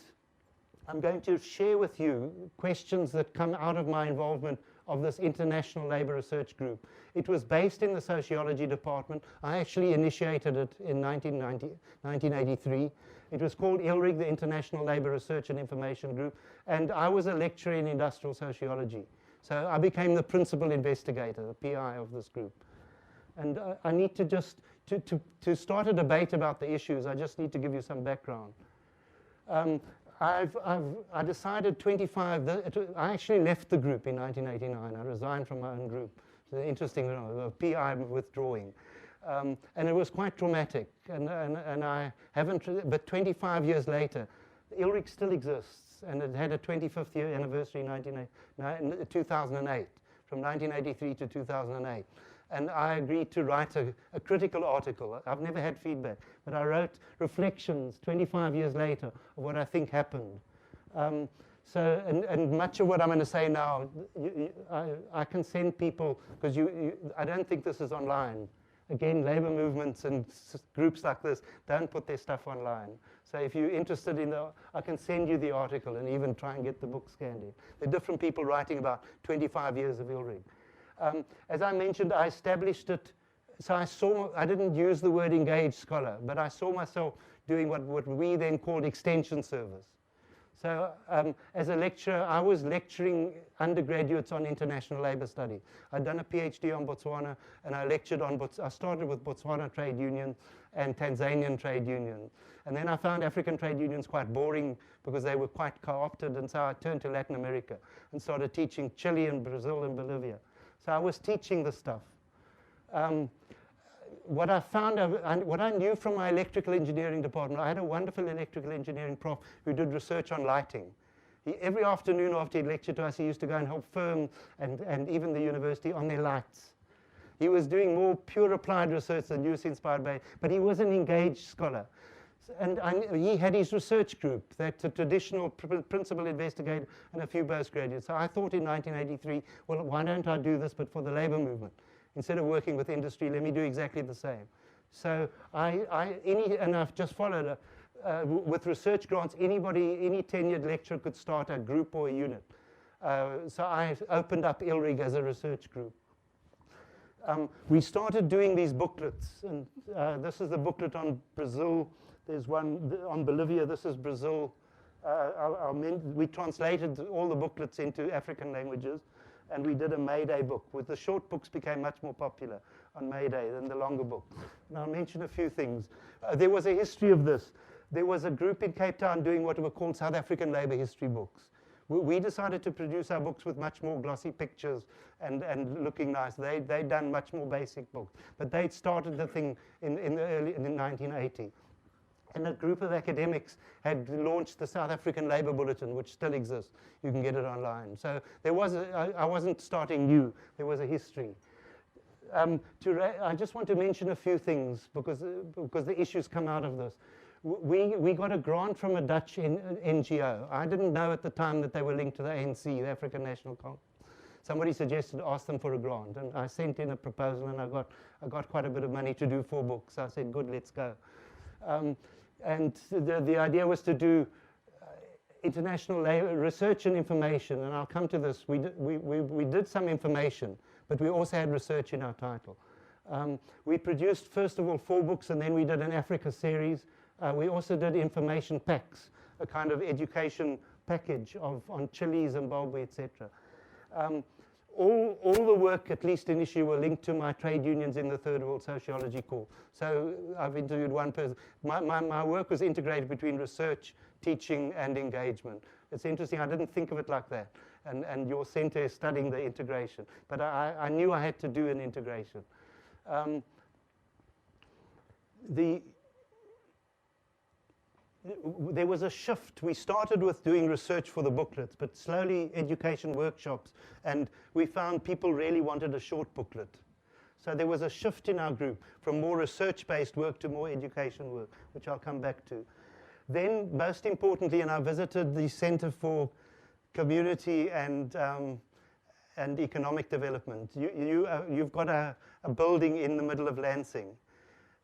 I'm going to share with you questions that come out of my involvement of this International Labour Research Group. It was based in the sociology department. I actually initiated it in 1983. It was called ILRIG, the International Labour Research and Information Group, and I was a lecturer in industrial sociology. So I became the principal investigator, the PI of this group. And I need to just, to start a debate about the issues, I just need to give you some background. I decided I actually left the group in 1989. I resigned from my own group. It's an interesting, a PI withdrawing. And it was quite traumatic. And I haven't, but 25 years later, ILRIG still exists. And it had a 25th year anniversary in 2008, from 1983 to 2008. And I agreed to write a critical article. I've never had feedback, but I wrote reflections 25 years later of what I think happened. And much of what I'm going to say now, I can send people, because I don't think this is online. Again, labor movements and groups like this don't put their stuff online. So if you're interested in I can send you the article and even try and get the book scanned in. There are different people writing about 25 years of ILRIG. As I mentioned, I established it, so I didn't use the word engaged scholar, but I saw myself doing what we then called extension service. So as a lecturer, I was lecturing undergraduates on international labor studies. I'd done a PhD on Botswana, and I lectured on, I started with Botswana trade union and Tanzanian trade union. And then I found African trade unions quite boring because they were quite co-opted, and so I turned to Latin America and started teaching Chile and Brazil and Bolivia. So I was teaching this stuff. What I found, what I knew from my electrical engineering department, I had a wonderful electrical engineering prof who did research on lighting. Every afternoon after he lectured to us, he used to go and help firms and even the university on their lights. He was doing more pure applied research than use-inspired basic, but he was an engaged scholar. And he had his research group, that a traditional principal investigator and a few postgraduates. So I thought in 1983, well, why don't I do this, but for the labor movement? Instead of working with industry, let me do exactly the same. So I've just followed with research grants, any tenured lecturer could start a group or a unit. So I opened up ILRIG as a research group. We started doing these booklets, and this is the booklet on Brazil. There's one on Bolivia. This is Brazil. We translated all the booklets into African languages, and we did a May Day book. With the short books became much more popular on May Day than the longer books. And I'll mention a few things. There was a history of this. There was a group in Cape Town doing what were called South African labor history books. We decided to produce our books with much more glossy pictures and looking nice. They'd done much more basic books. But they'd started the thing in 1980. And a group of academics had launched the South African Labour Bulletin, which still exists. You can get it online. So there was I wasn't starting new. There was a history. I just want to mention a few things because the issues come out of this. We got a grant from a Dutch NGO. I didn't know at the time that they were linked to the ANC, the African National Congress. Somebody suggested ask them for a grant, and I sent in a proposal, and I got quite a bit of money to do 4 books. I said, good, let's go. And the idea was to do international research and information, and I'll come to this. We did some information, but we also had research in our title. We produced, first of all, 4 books, and then we did an Africa series. We also did information packs, a kind of education package on Chile, Zimbabwe, etc. All the work, at least initially, were linked to my trade unions in the Third World Sociology Corps. So I've interviewed one person. My work was integrated between research, teaching, and engagement. It's interesting, I didn't think of it like that. And your center is studying the integration. But I knew I had to do an integration. There was a shift. We started with doing research for the booklets, but slowly education workshops, and we found people really wanted a short booklet. So there was a shift in our group from more research-based work to more education work, which I'll come back to. Then, most importantly, and I visited the Center for Community and Economic Development. You've got a building in the middle of Lansing,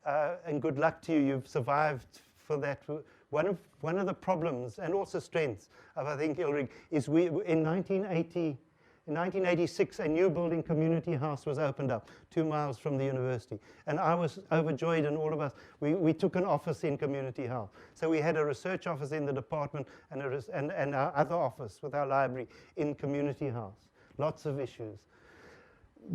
and good luck to you. You've survived for that. One of the problems and also strengths of, I think, ILRIG is in 1986, a new building, Community House, was opened up 2 miles from the university. And I was overjoyed, and all of us, we took an office in Community House. So we had a research office in the department and our other office with our library in Community House. Lots of issues.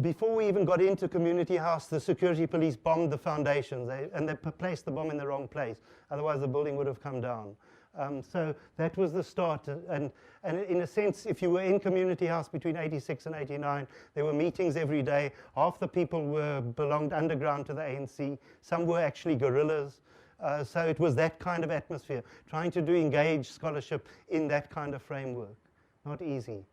Before we even got into Community House, the security police bombed the foundations, and they placed the bomb in the wrong place. Otherwise, the building would have come down. So that was the start. And in a sense, if you were in Community House between 86 and 89, there were meetings every day. Half the people belonged underground to the ANC. Some were actually guerrillas. So it was that kind of atmosphere, trying to do engaged scholarship in that kind of framework. Not easy.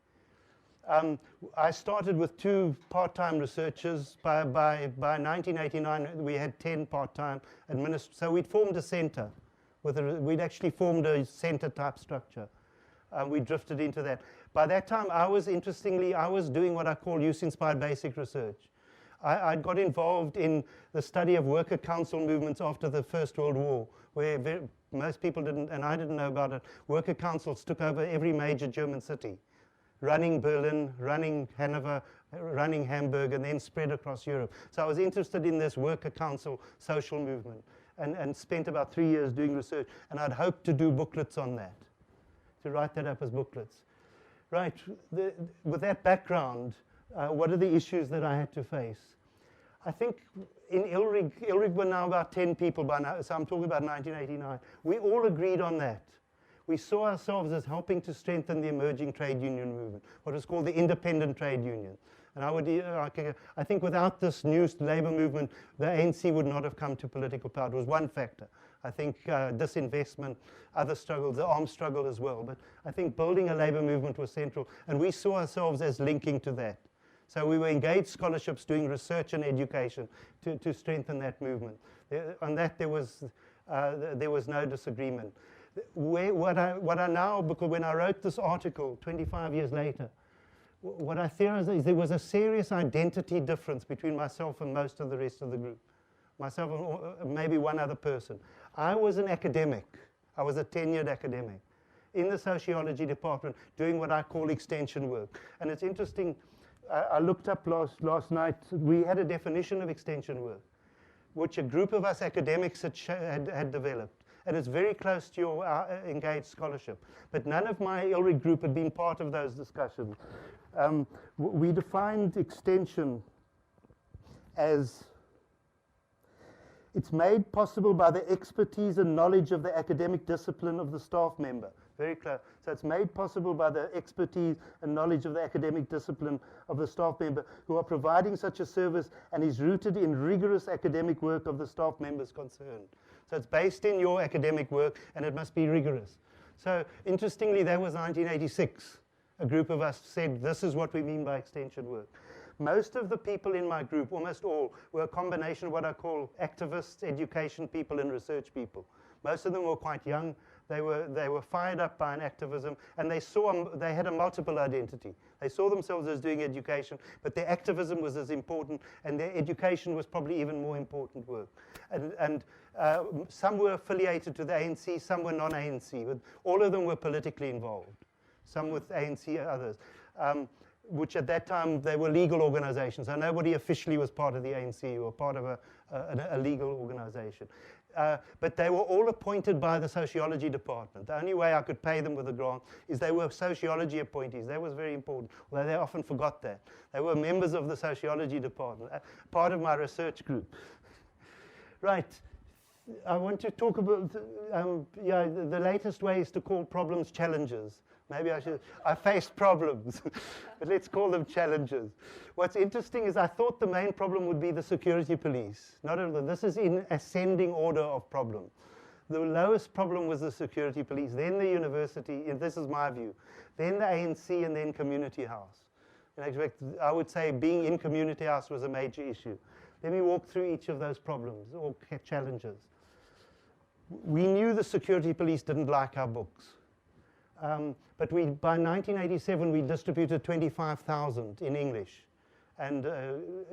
I started with 2 part-time researchers. By 1989, we had 10 part-time administrators. So we'd formed a center. We'd actually formed a center-type structure. We drifted into that. By that time, I was doing what I call use-inspired basic research. I got involved in the study of worker council movements after the First World War, where most people didn't, and I didn't know about it. Worker councils took over every major German city, running Berlin, running Hanover, running Hamburg, and then spread across Europe. So I was interested in this worker council social movement and spent about 3 years doing research. And I'd hoped to do booklets on that, to write that up as booklets. Right, with that background, what are the issues that I had to face? I think in ILRIG were now about 10 people by now, so I'm talking about 1989. We all agreed on that. We saw ourselves as helping to strengthen the emerging trade union movement, what was called the independent trade union. And I think without this new labor movement, the ANC would not have come to political power. It was one factor. I think disinvestment, other struggles, the armed struggle as well. But I think building a labor movement was central, and we saw ourselves as linking to that. So we were engaged scholarships doing research and education to strengthen that movement. On that there was no disagreement. What I now, because when I wrote this article 25 years later, what I theorize is there was a serious identity difference between myself and most of the rest of the group. Myself and maybe one other person. I was an academic. I was a tenured academic in the sociology department doing what I call extension work. And it's interesting, I looked up last night, we had a definition of extension work, which a group of us academics had developed. And it's very close to your engaged scholarship. But none of my ILRIC group had been part of those discussions. We defined extension as it's made possible by the expertise and knowledge of the academic discipline of the staff member. Very clear. So it's made possible by the expertise and knowledge of the academic discipline of the staff member who are providing such a service and is rooted in rigorous academic work of the staff members concerned. So it's based in your academic work and it must be rigorous. So interestingly, that was 1986. A group of us said, this is what we mean by extension work. Most of the people in my group, almost all, were a combination of what I call activists, education people, and research people. Most of them were quite young. They were fired up by an activism, and they had a multiple identity. They saw themselves as doing education, but their activism was as important, and their education was probably even more important work. And some were affiliated to the ANC, some were non-ANC, but all of them were politically involved. Some with ANC, others. Which at that time, they were legal organizations. So nobody officially was part of the ANC or part of a legal organization. But they were all appointed by the sociology department. The only way I could pay them with a grant is they were sociology appointees. That was very important, although they often forgot that. They were members of the sociology department, part of my research group. Right. I want to talk about, the latest way is to call problems challenges. Maybe I faced problems, but let's call them challenges. What's interesting is I thought the main problem would be the security police. This is in ascending order of problem. The lowest problem was the security police, then the university, and this is my view, then the ANC, and then Community House. In fact, I would say being in Community House was a major issue. Let me walk through each of those problems or challenges. We knew the security police didn't like our books. But by 1987, we distributed 25,000 in English and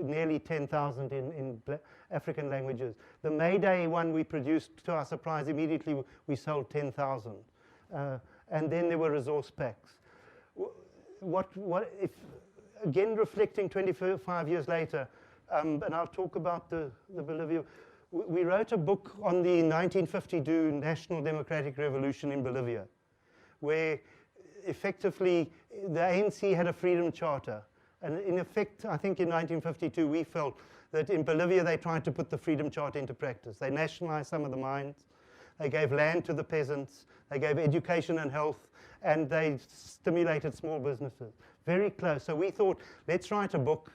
nearly 10,000 in African languages. The May Day one we produced, to our surprise, immediately we sold 10,000. And then there were resource packs. Again, reflecting 25 years later, and I'll talk about the Bolivia, we wrote a book on the 1952 National Democratic Revolution in Bolivia, where effectively the ANC had a freedom charter. And in effect, I think in 1952, we felt that in Bolivia they tried to put the freedom charter into practice. They nationalized some of the mines, they gave land to the peasants, they gave education and health, and they stimulated small businesses. Very close. So we thought, let's write a book,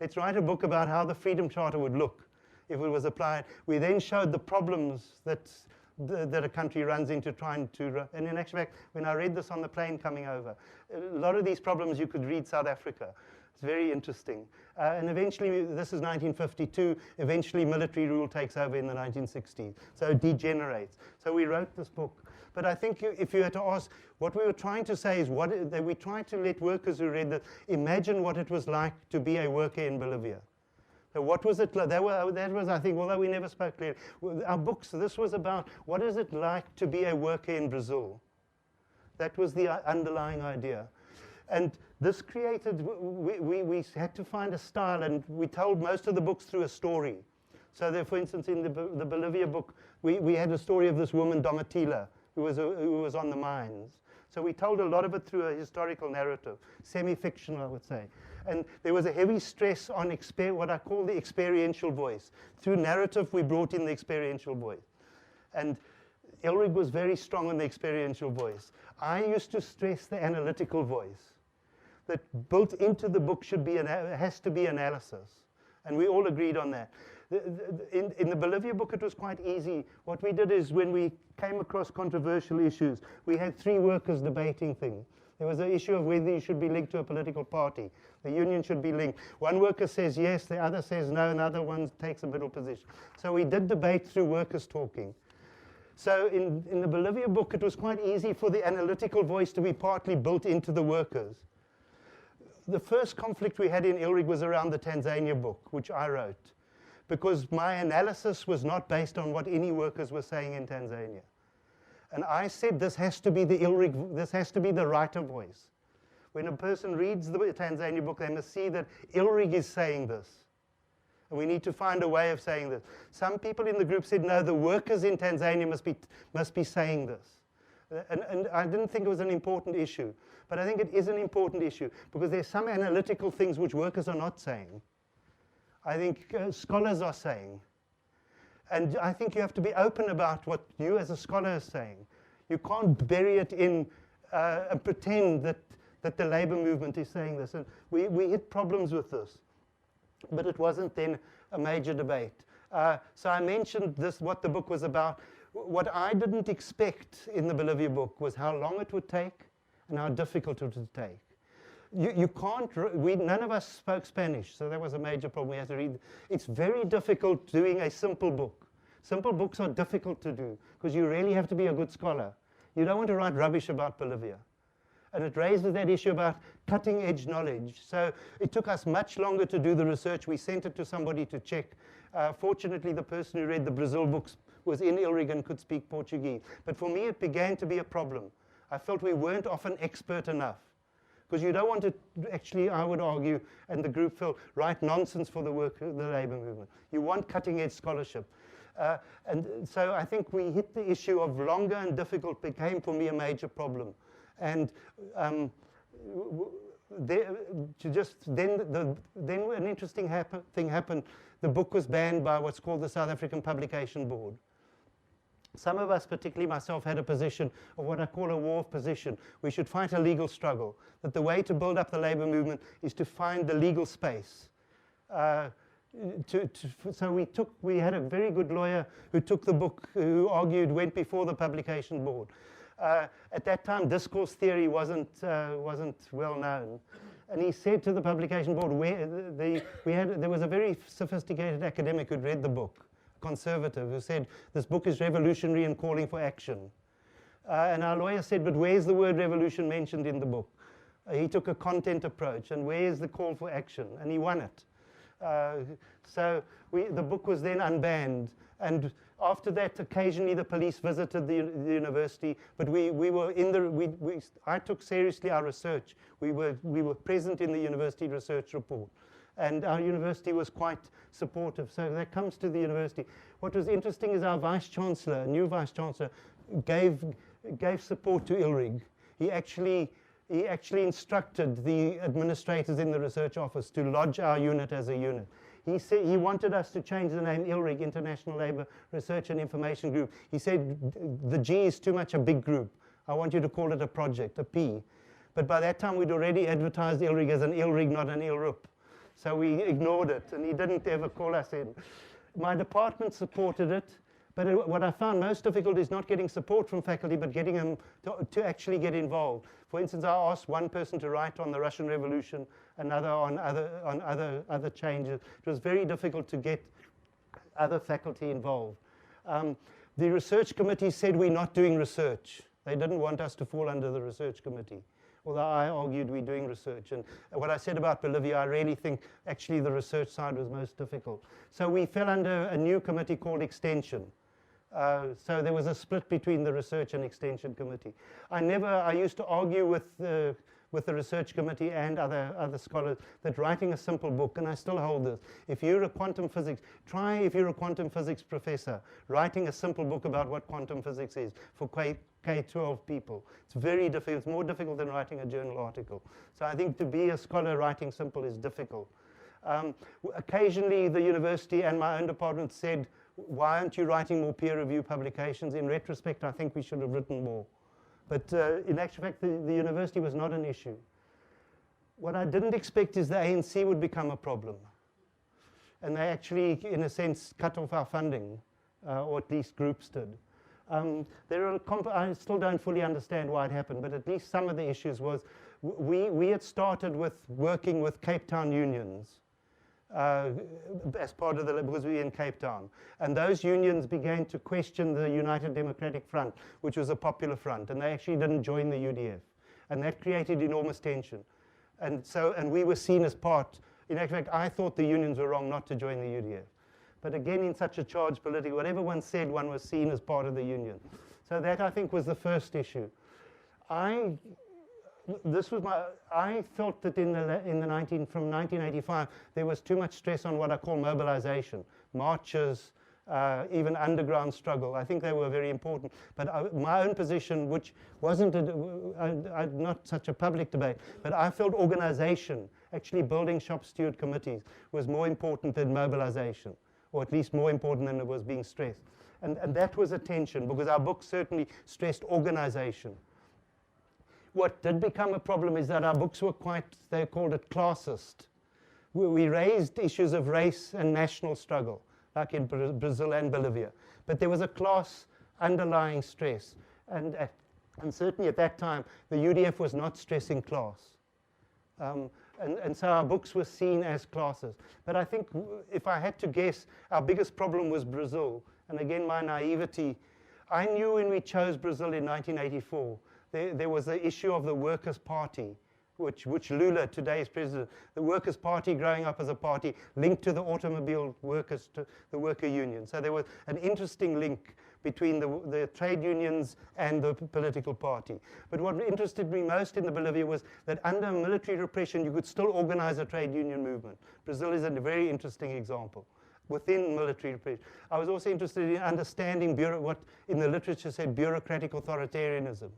let's write a book about how the freedom charter would look if it was applied. We then showed the problems that a country runs into trying to, and in actual fact, when I read this on the plane coming over, a lot of these problems you could read South Africa. It's very interesting. And eventually, this is 1952, eventually military rule takes over in the 1960s. So it degenerates. So we wrote this book. But I think if you had to ask, what we were trying to say is that we tried to let workers who read that imagine what it was like to be a worker in Bolivia. So what was it like? That was, I think, although we never spoke clearly, our books, this was about what is it like to be a worker in Brazil. That was the underlying idea. And this created, we had to find a style, and we told most of the books through a story. So that, for instance, in the Bolivia book, we had a story of this woman, Domitila, who was on the mines. So we told a lot of it through a historical narrative, semi-fictional, I would say. And there was a heavy stress on what I call the experiential voice. Through narrative, we brought in the experiential voice. And ILRIC was very strong on the experiential voice. I used to stress the analytical voice. That built into the book has to be analysis. And we all agreed on that. In the Bolivia book, it was quite easy. What we did is when we came across controversial issues, we had three workers debating things. There was an issue of whether you should be linked to a political party. The union should be linked. One worker says yes, the other says no, and the other one takes a middle position. So we did debate through workers talking. So in the Bolivia book, it was quite easy for the analytical voice to be partly built into the workers. The first conflict we had in ILRIG was around the Tanzania book, which I wrote, because my analysis was not based on what any workers were saying in Tanzania. And I said this has to be the ILRIG, this has to be the writer voice. When a person reads the Tanzania book, they must see that ILRIG is saying this. And we need to find a way of saying this. Some people in the group said, no, the workers in Tanzania must be saying this. And I didn't think it was an important issue. But I think it is an important issue because there's some analytical things which workers are not saying. I think scholars are saying. And I think you have to be open about what you as a scholar are saying. You can't bury it in and pretend that the labor movement is saying this. And we hit problems with this. But it wasn't then a major debate. So I mentioned this, what the book was about. What I didn't expect in the Bolivia book was how long it would take and how difficult it would take. You can't, none of us spoke Spanish, so that was a major problem. We had to read. It's very difficult doing a simple book. Simple books are difficult to do because you really have to be a good scholar. You don't want to write rubbish about Bolivia. And it raises that issue about cutting edge knowledge. So it took us much longer to do the research. We sent it to somebody to check. Fortunately, the person who read the Brazil books was in ILRIG and could speak Portuguese. But for me, it began to be a problem. I felt we weren't often expert enough. Because you don't want to actually, I would argue, and the group felt, write nonsense for the labor movement. You want cutting-edge scholarship. And so I think we hit the issue of longer and difficult became, for me, a major problem. And then an interesting thing happened. The book was banned by what's called the South African Publication Board. Some of us, particularly myself, had a position of what I call a war position. We should fight a legal struggle, that the way to build up the labor movement is to find the legal space. So we had a very good lawyer who took the book, who argued, went before the publication board. At that time, discourse theory wasn't well known. And he said to the publication board, there was a very sophisticated academic who'd read the book, conservative, who said, this book is revolutionary and calling for action. And our lawyer said, but where's the word revolution mentioned in the book? He took a content approach, and where's the call for action? And he won it. So the book was then unbanned. And after that, occasionally the police visited the university, but I took seriously our research. We were present in the university research report. And our university was quite supportive. So that comes to the university. What was interesting is our vice-chancellor, new vice-chancellor, gave support to ILRIG. He actually instructed the administrators in the research office to lodge our unit as a unit. He said he wanted us to change the name ILRIG, International Labour Research and Information Group. He said the G is too much a big group. I want you to call it a project, a P. But by that time, we'd already advertised ILRIG as an ILRIG, not an ILRUP. So we ignored it, and he didn't ever call us in. My department supported it, but what I found most difficult is not getting support from faculty, but getting them to actually get involved. For instance, I asked one person to write on the Russian Revolution, another on other changes. It was very difficult to get other faculty involved. The research committee said we're not doing research. They didn't want us to fall under the research committee. Although I argued we're doing research. And what I said about Bolivia, I really think actually the research side was most difficult. So we fell under a new committee called Extension. So there was a split between the research and extension committee. I used to argue with the research committee and other scholars that writing a simple book, and I still hold this, if you're a quantum physics professor, writing a simple book about what quantum physics is for K-12 people. It's very difficult, it's more difficult than writing a journal article. So I think to be a scholar writing simple is difficult. Occasionally the university and my own department said, why aren't you writing more peer-reviewed publications? In retrospect, I think we should have written more. But in actual fact, the university was not an issue. What I didn't expect is the ANC would become a problem. And they actually, in a sense, cut off our funding, or at least groups did. I still don't fully understand why it happened, but at least some of the issues was we had started with working with Cape Town unions as part of because we were in Cape Town. And those unions began to question the United Democratic Front, which was a popular front, and they actually didn't join the UDF. And that created enormous tension. And we were seen as part, in fact, I thought the unions were wrong not to join the UDF. But again, in such a charged polity, whatever one said, one was seen as part of the union. So that, I think, was the first issue. I felt that from 1985, there was too much stress on what I call mobilization, marches, even underground struggle. I think they were very important. But my own position, which wasn't not such a public debate, but I felt organization, actually building shop steward committees, was more important than mobilization, or at least more important than it was being stressed. And that was a tension, because our book certainly stressed organization. What did become a problem is that our books were they called it classist. We raised issues of race and national struggle, like in Brazil and Bolivia. But there was a class underlying stress. And certainly at that time, the UDF was not stressing class. And so our books were seen as classes. But I think if I had to guess, our biggest problem was Brazil. And again, my naivety, I knew when we chose Brazil in 1984, there was the issue of the Workers' Party, which Lula, today's president, the Workers' Party growing up as a party linked to the automobile workers, to the worker union. So there was an interesting link between the trade unions and the political party. But what interested me most in the Bolivia was that under military repression, you could still organize a trade union movement. Brazil is a very interesting example within military repression. I was also interested in understanding what in the literature said bureaucratic authoritarianism,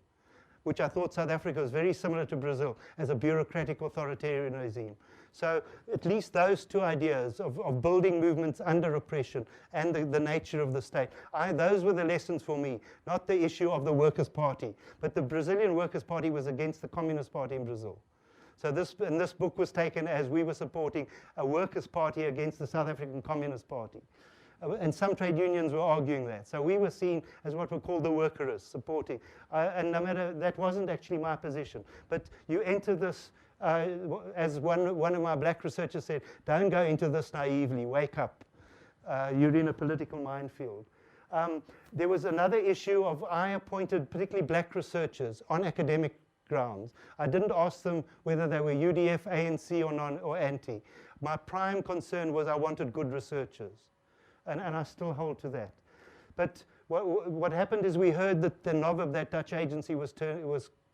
which I thought South Africa was very similar to Brazil as a bureaucratic authoritarian regime. So at least those two ideas of building movements under oppression and the nature of the state, those were the lessons for me, not the issue of the Workers' Party. But the Brazilian Workers' Party was against the Communist Party in Brazil. So this book was taken as we were supporting a Workers' Party against the South African Communist Party. And some trade unions were arguing that. So we were seen as what we call the workerists, supporting. And no matter, that wasn't actually my position. But you enter this, as one of my black researchers said, don't go into this naively, wake up. You're in a political minefield. There was another issue of I appointed particularly black researchers on academic grounds. I didn't ask them whether they were UDF, ANC or anti. My prime concern was I wanted good researchers. And I still hold to that. But what happened is we heard that the NOVIB, that Dutch agency, was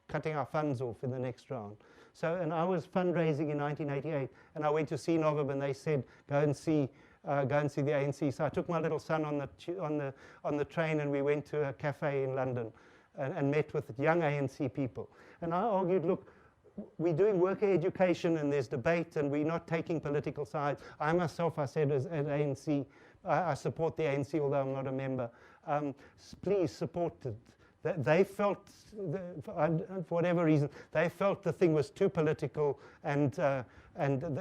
cutting our funds off in the next round. So, and I was fundraising in 1988, and I went to see NOVIB, and they said, go and see the ANC. So I took my little son on the train, and we went to a cafe in London and met with young ANC people. And I argued, look, we're doing worker education, and there's debate, and we're not taking political sides. I myself, I said, as an ANC, I support the ANC, although I'm not a member. Please support it. They felt, for whatever reason, they felt the thing was too political, and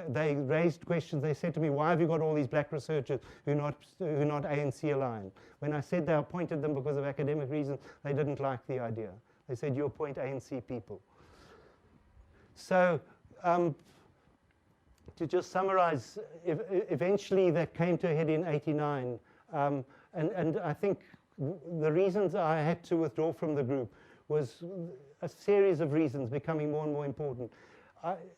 they raised questions. They said to me, why have you got all these black researchers who are not ANC aligned? When I said they appointed them because of academic reasons, they didn't like the idea. They said, you appoint ANC people. So, to just summarize, eventually that came to a head in '89, and I think the reasons I had to withdraw from the group was a series of reasons becoming more and more important.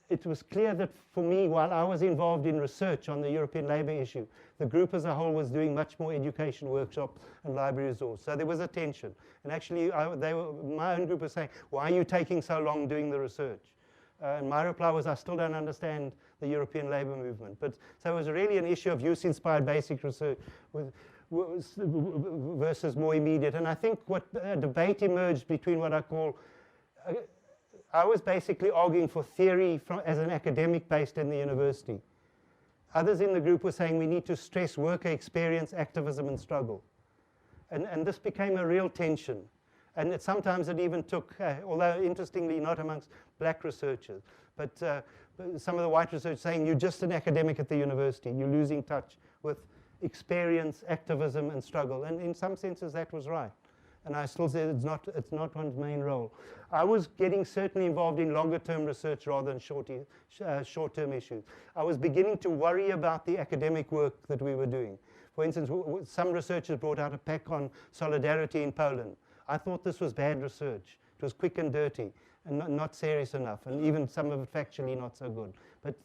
It was clear that for me, while I was involved in research on the European labour issue, the group as a whole was doing much more education workshops and library resource. So there was a tension. And actually, my own group was saying, why are you taking so long doing the research? And my reply was, I still don't understand the European labour movement. But so it was really an issue of use-inspired basic research versus more immediate. And I think what a debate emerged between what I call, I was basically arguing for theory as an academic based in the university. Others in the group were saying we need to stress worker experience, activism, and struggle. And this became a real tension. And sometimes it even took, although interestingly not amongst black researchers, but some of the white researchers saying you're just an academic at the university, you're losing touch with experience, activism, and struggle. And in some senses that was right. And I still say it's not one's main role. I was getting certainly involved in longer-term research rather than short-term issues. I was beginning to worry about the academic work that we were doing. For instance, some researchers brought out a pack on solidarity in Poland. I thought this was bad research. It was quick and dirty and not serious enough, and even some of it factually not so good. But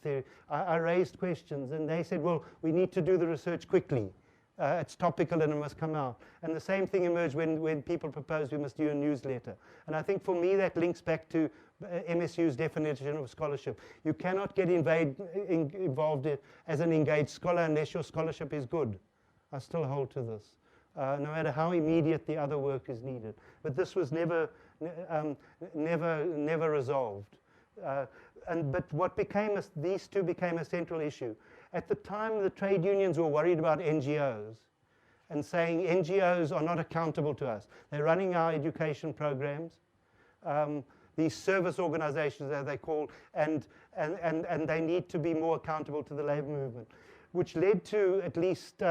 I raised questions, and they said, well, we need to do the research quickly. It's topical and it must come out. And the same thing emerged when people proposed we must do a newsletter. And I think for me that links back to MSU's definition of scholarship. You cannot get involved as an engaged scholar unless your scholarship is good. I still hold to this, no matter how immediate the other work is needed. But this was never resolved. But what these two became a central issue. At the time, the trade unions were worried about NGOs and saying NGOs are not accountable to us. They're running our education programs, these service organizations as they call, and they need to be more accountable to the labor movement, which led to at least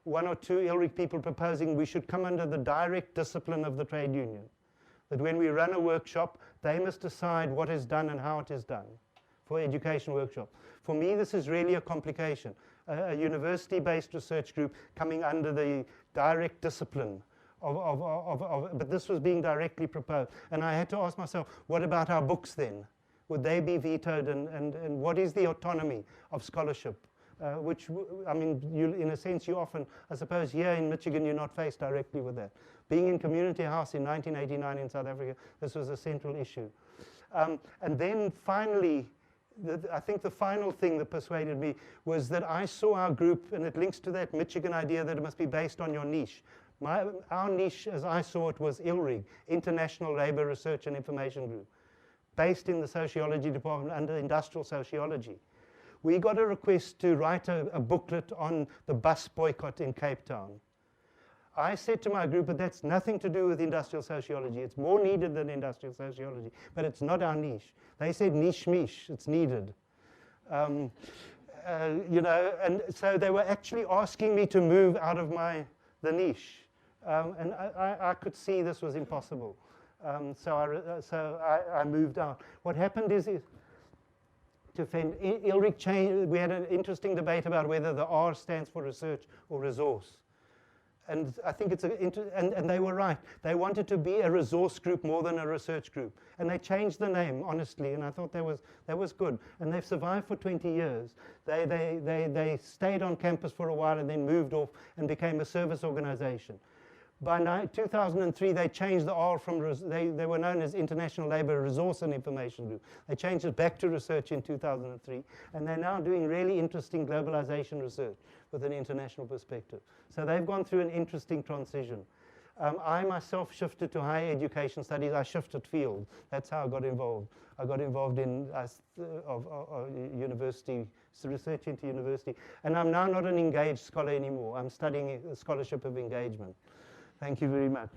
one or two ILRIC people proposing we should come under the direct discipline of the trade union. That when we run a workshop, they must decide what is done and how it is done for education workshop. For me, this is really a complication. A university-based research group coming under the direct discipline but this was being directly proposed. And I had to ask myself, what about our books then? Would they be vetoed? And what is the autonomy of scholarship? Which, I mean, in a sense, you often, I suppose here in Michigan, you're not faced directly with that. Being in Community House in 1989 in South Africa, this was a central issue. And then finally, I think the final thing that persuaded me was that I saw our group, and it links to that Michigan idea that it must be based on your niche. Our niche, as I saw it, was ILRIG, International Labor Research and Information Group, based in the sociology department under industrial sociology. We got a request to write a booklet on the bus boycott in Cape Town. I said to my group, but that's nothing to do with industrial sociology. It's more needed than industrial sociology, but it's not our niche. They said niche-mish, it's needed. You know, and so they were actually asking me to move out of the niche. And I could see this was impossible. So I moved out. What happened is to defend ILRIC change, we had an interesting debate about whether the R stands for research or resource. And I think it's and they were right. They wanted to be a resource group more than a research group. And they changed the name, honestly, and I thought that was good. And they've survived for 20 years. They stayed on campus for a while and then moved off and became a service organization. By 2003, they changed the R from, they were known as International Labor Resource and Information Group. They changed it back to research in 2003, and they're now doing really interesting globalization research with an international perspective. So they've gone through an interesting transition. I myself shifted to higher education studies. I shifted field. That's how I got involved. I got involved in university, research into university. And I'm now not an engaged scholar anymore. I'm studying scholarship of engagement. Thank you very much.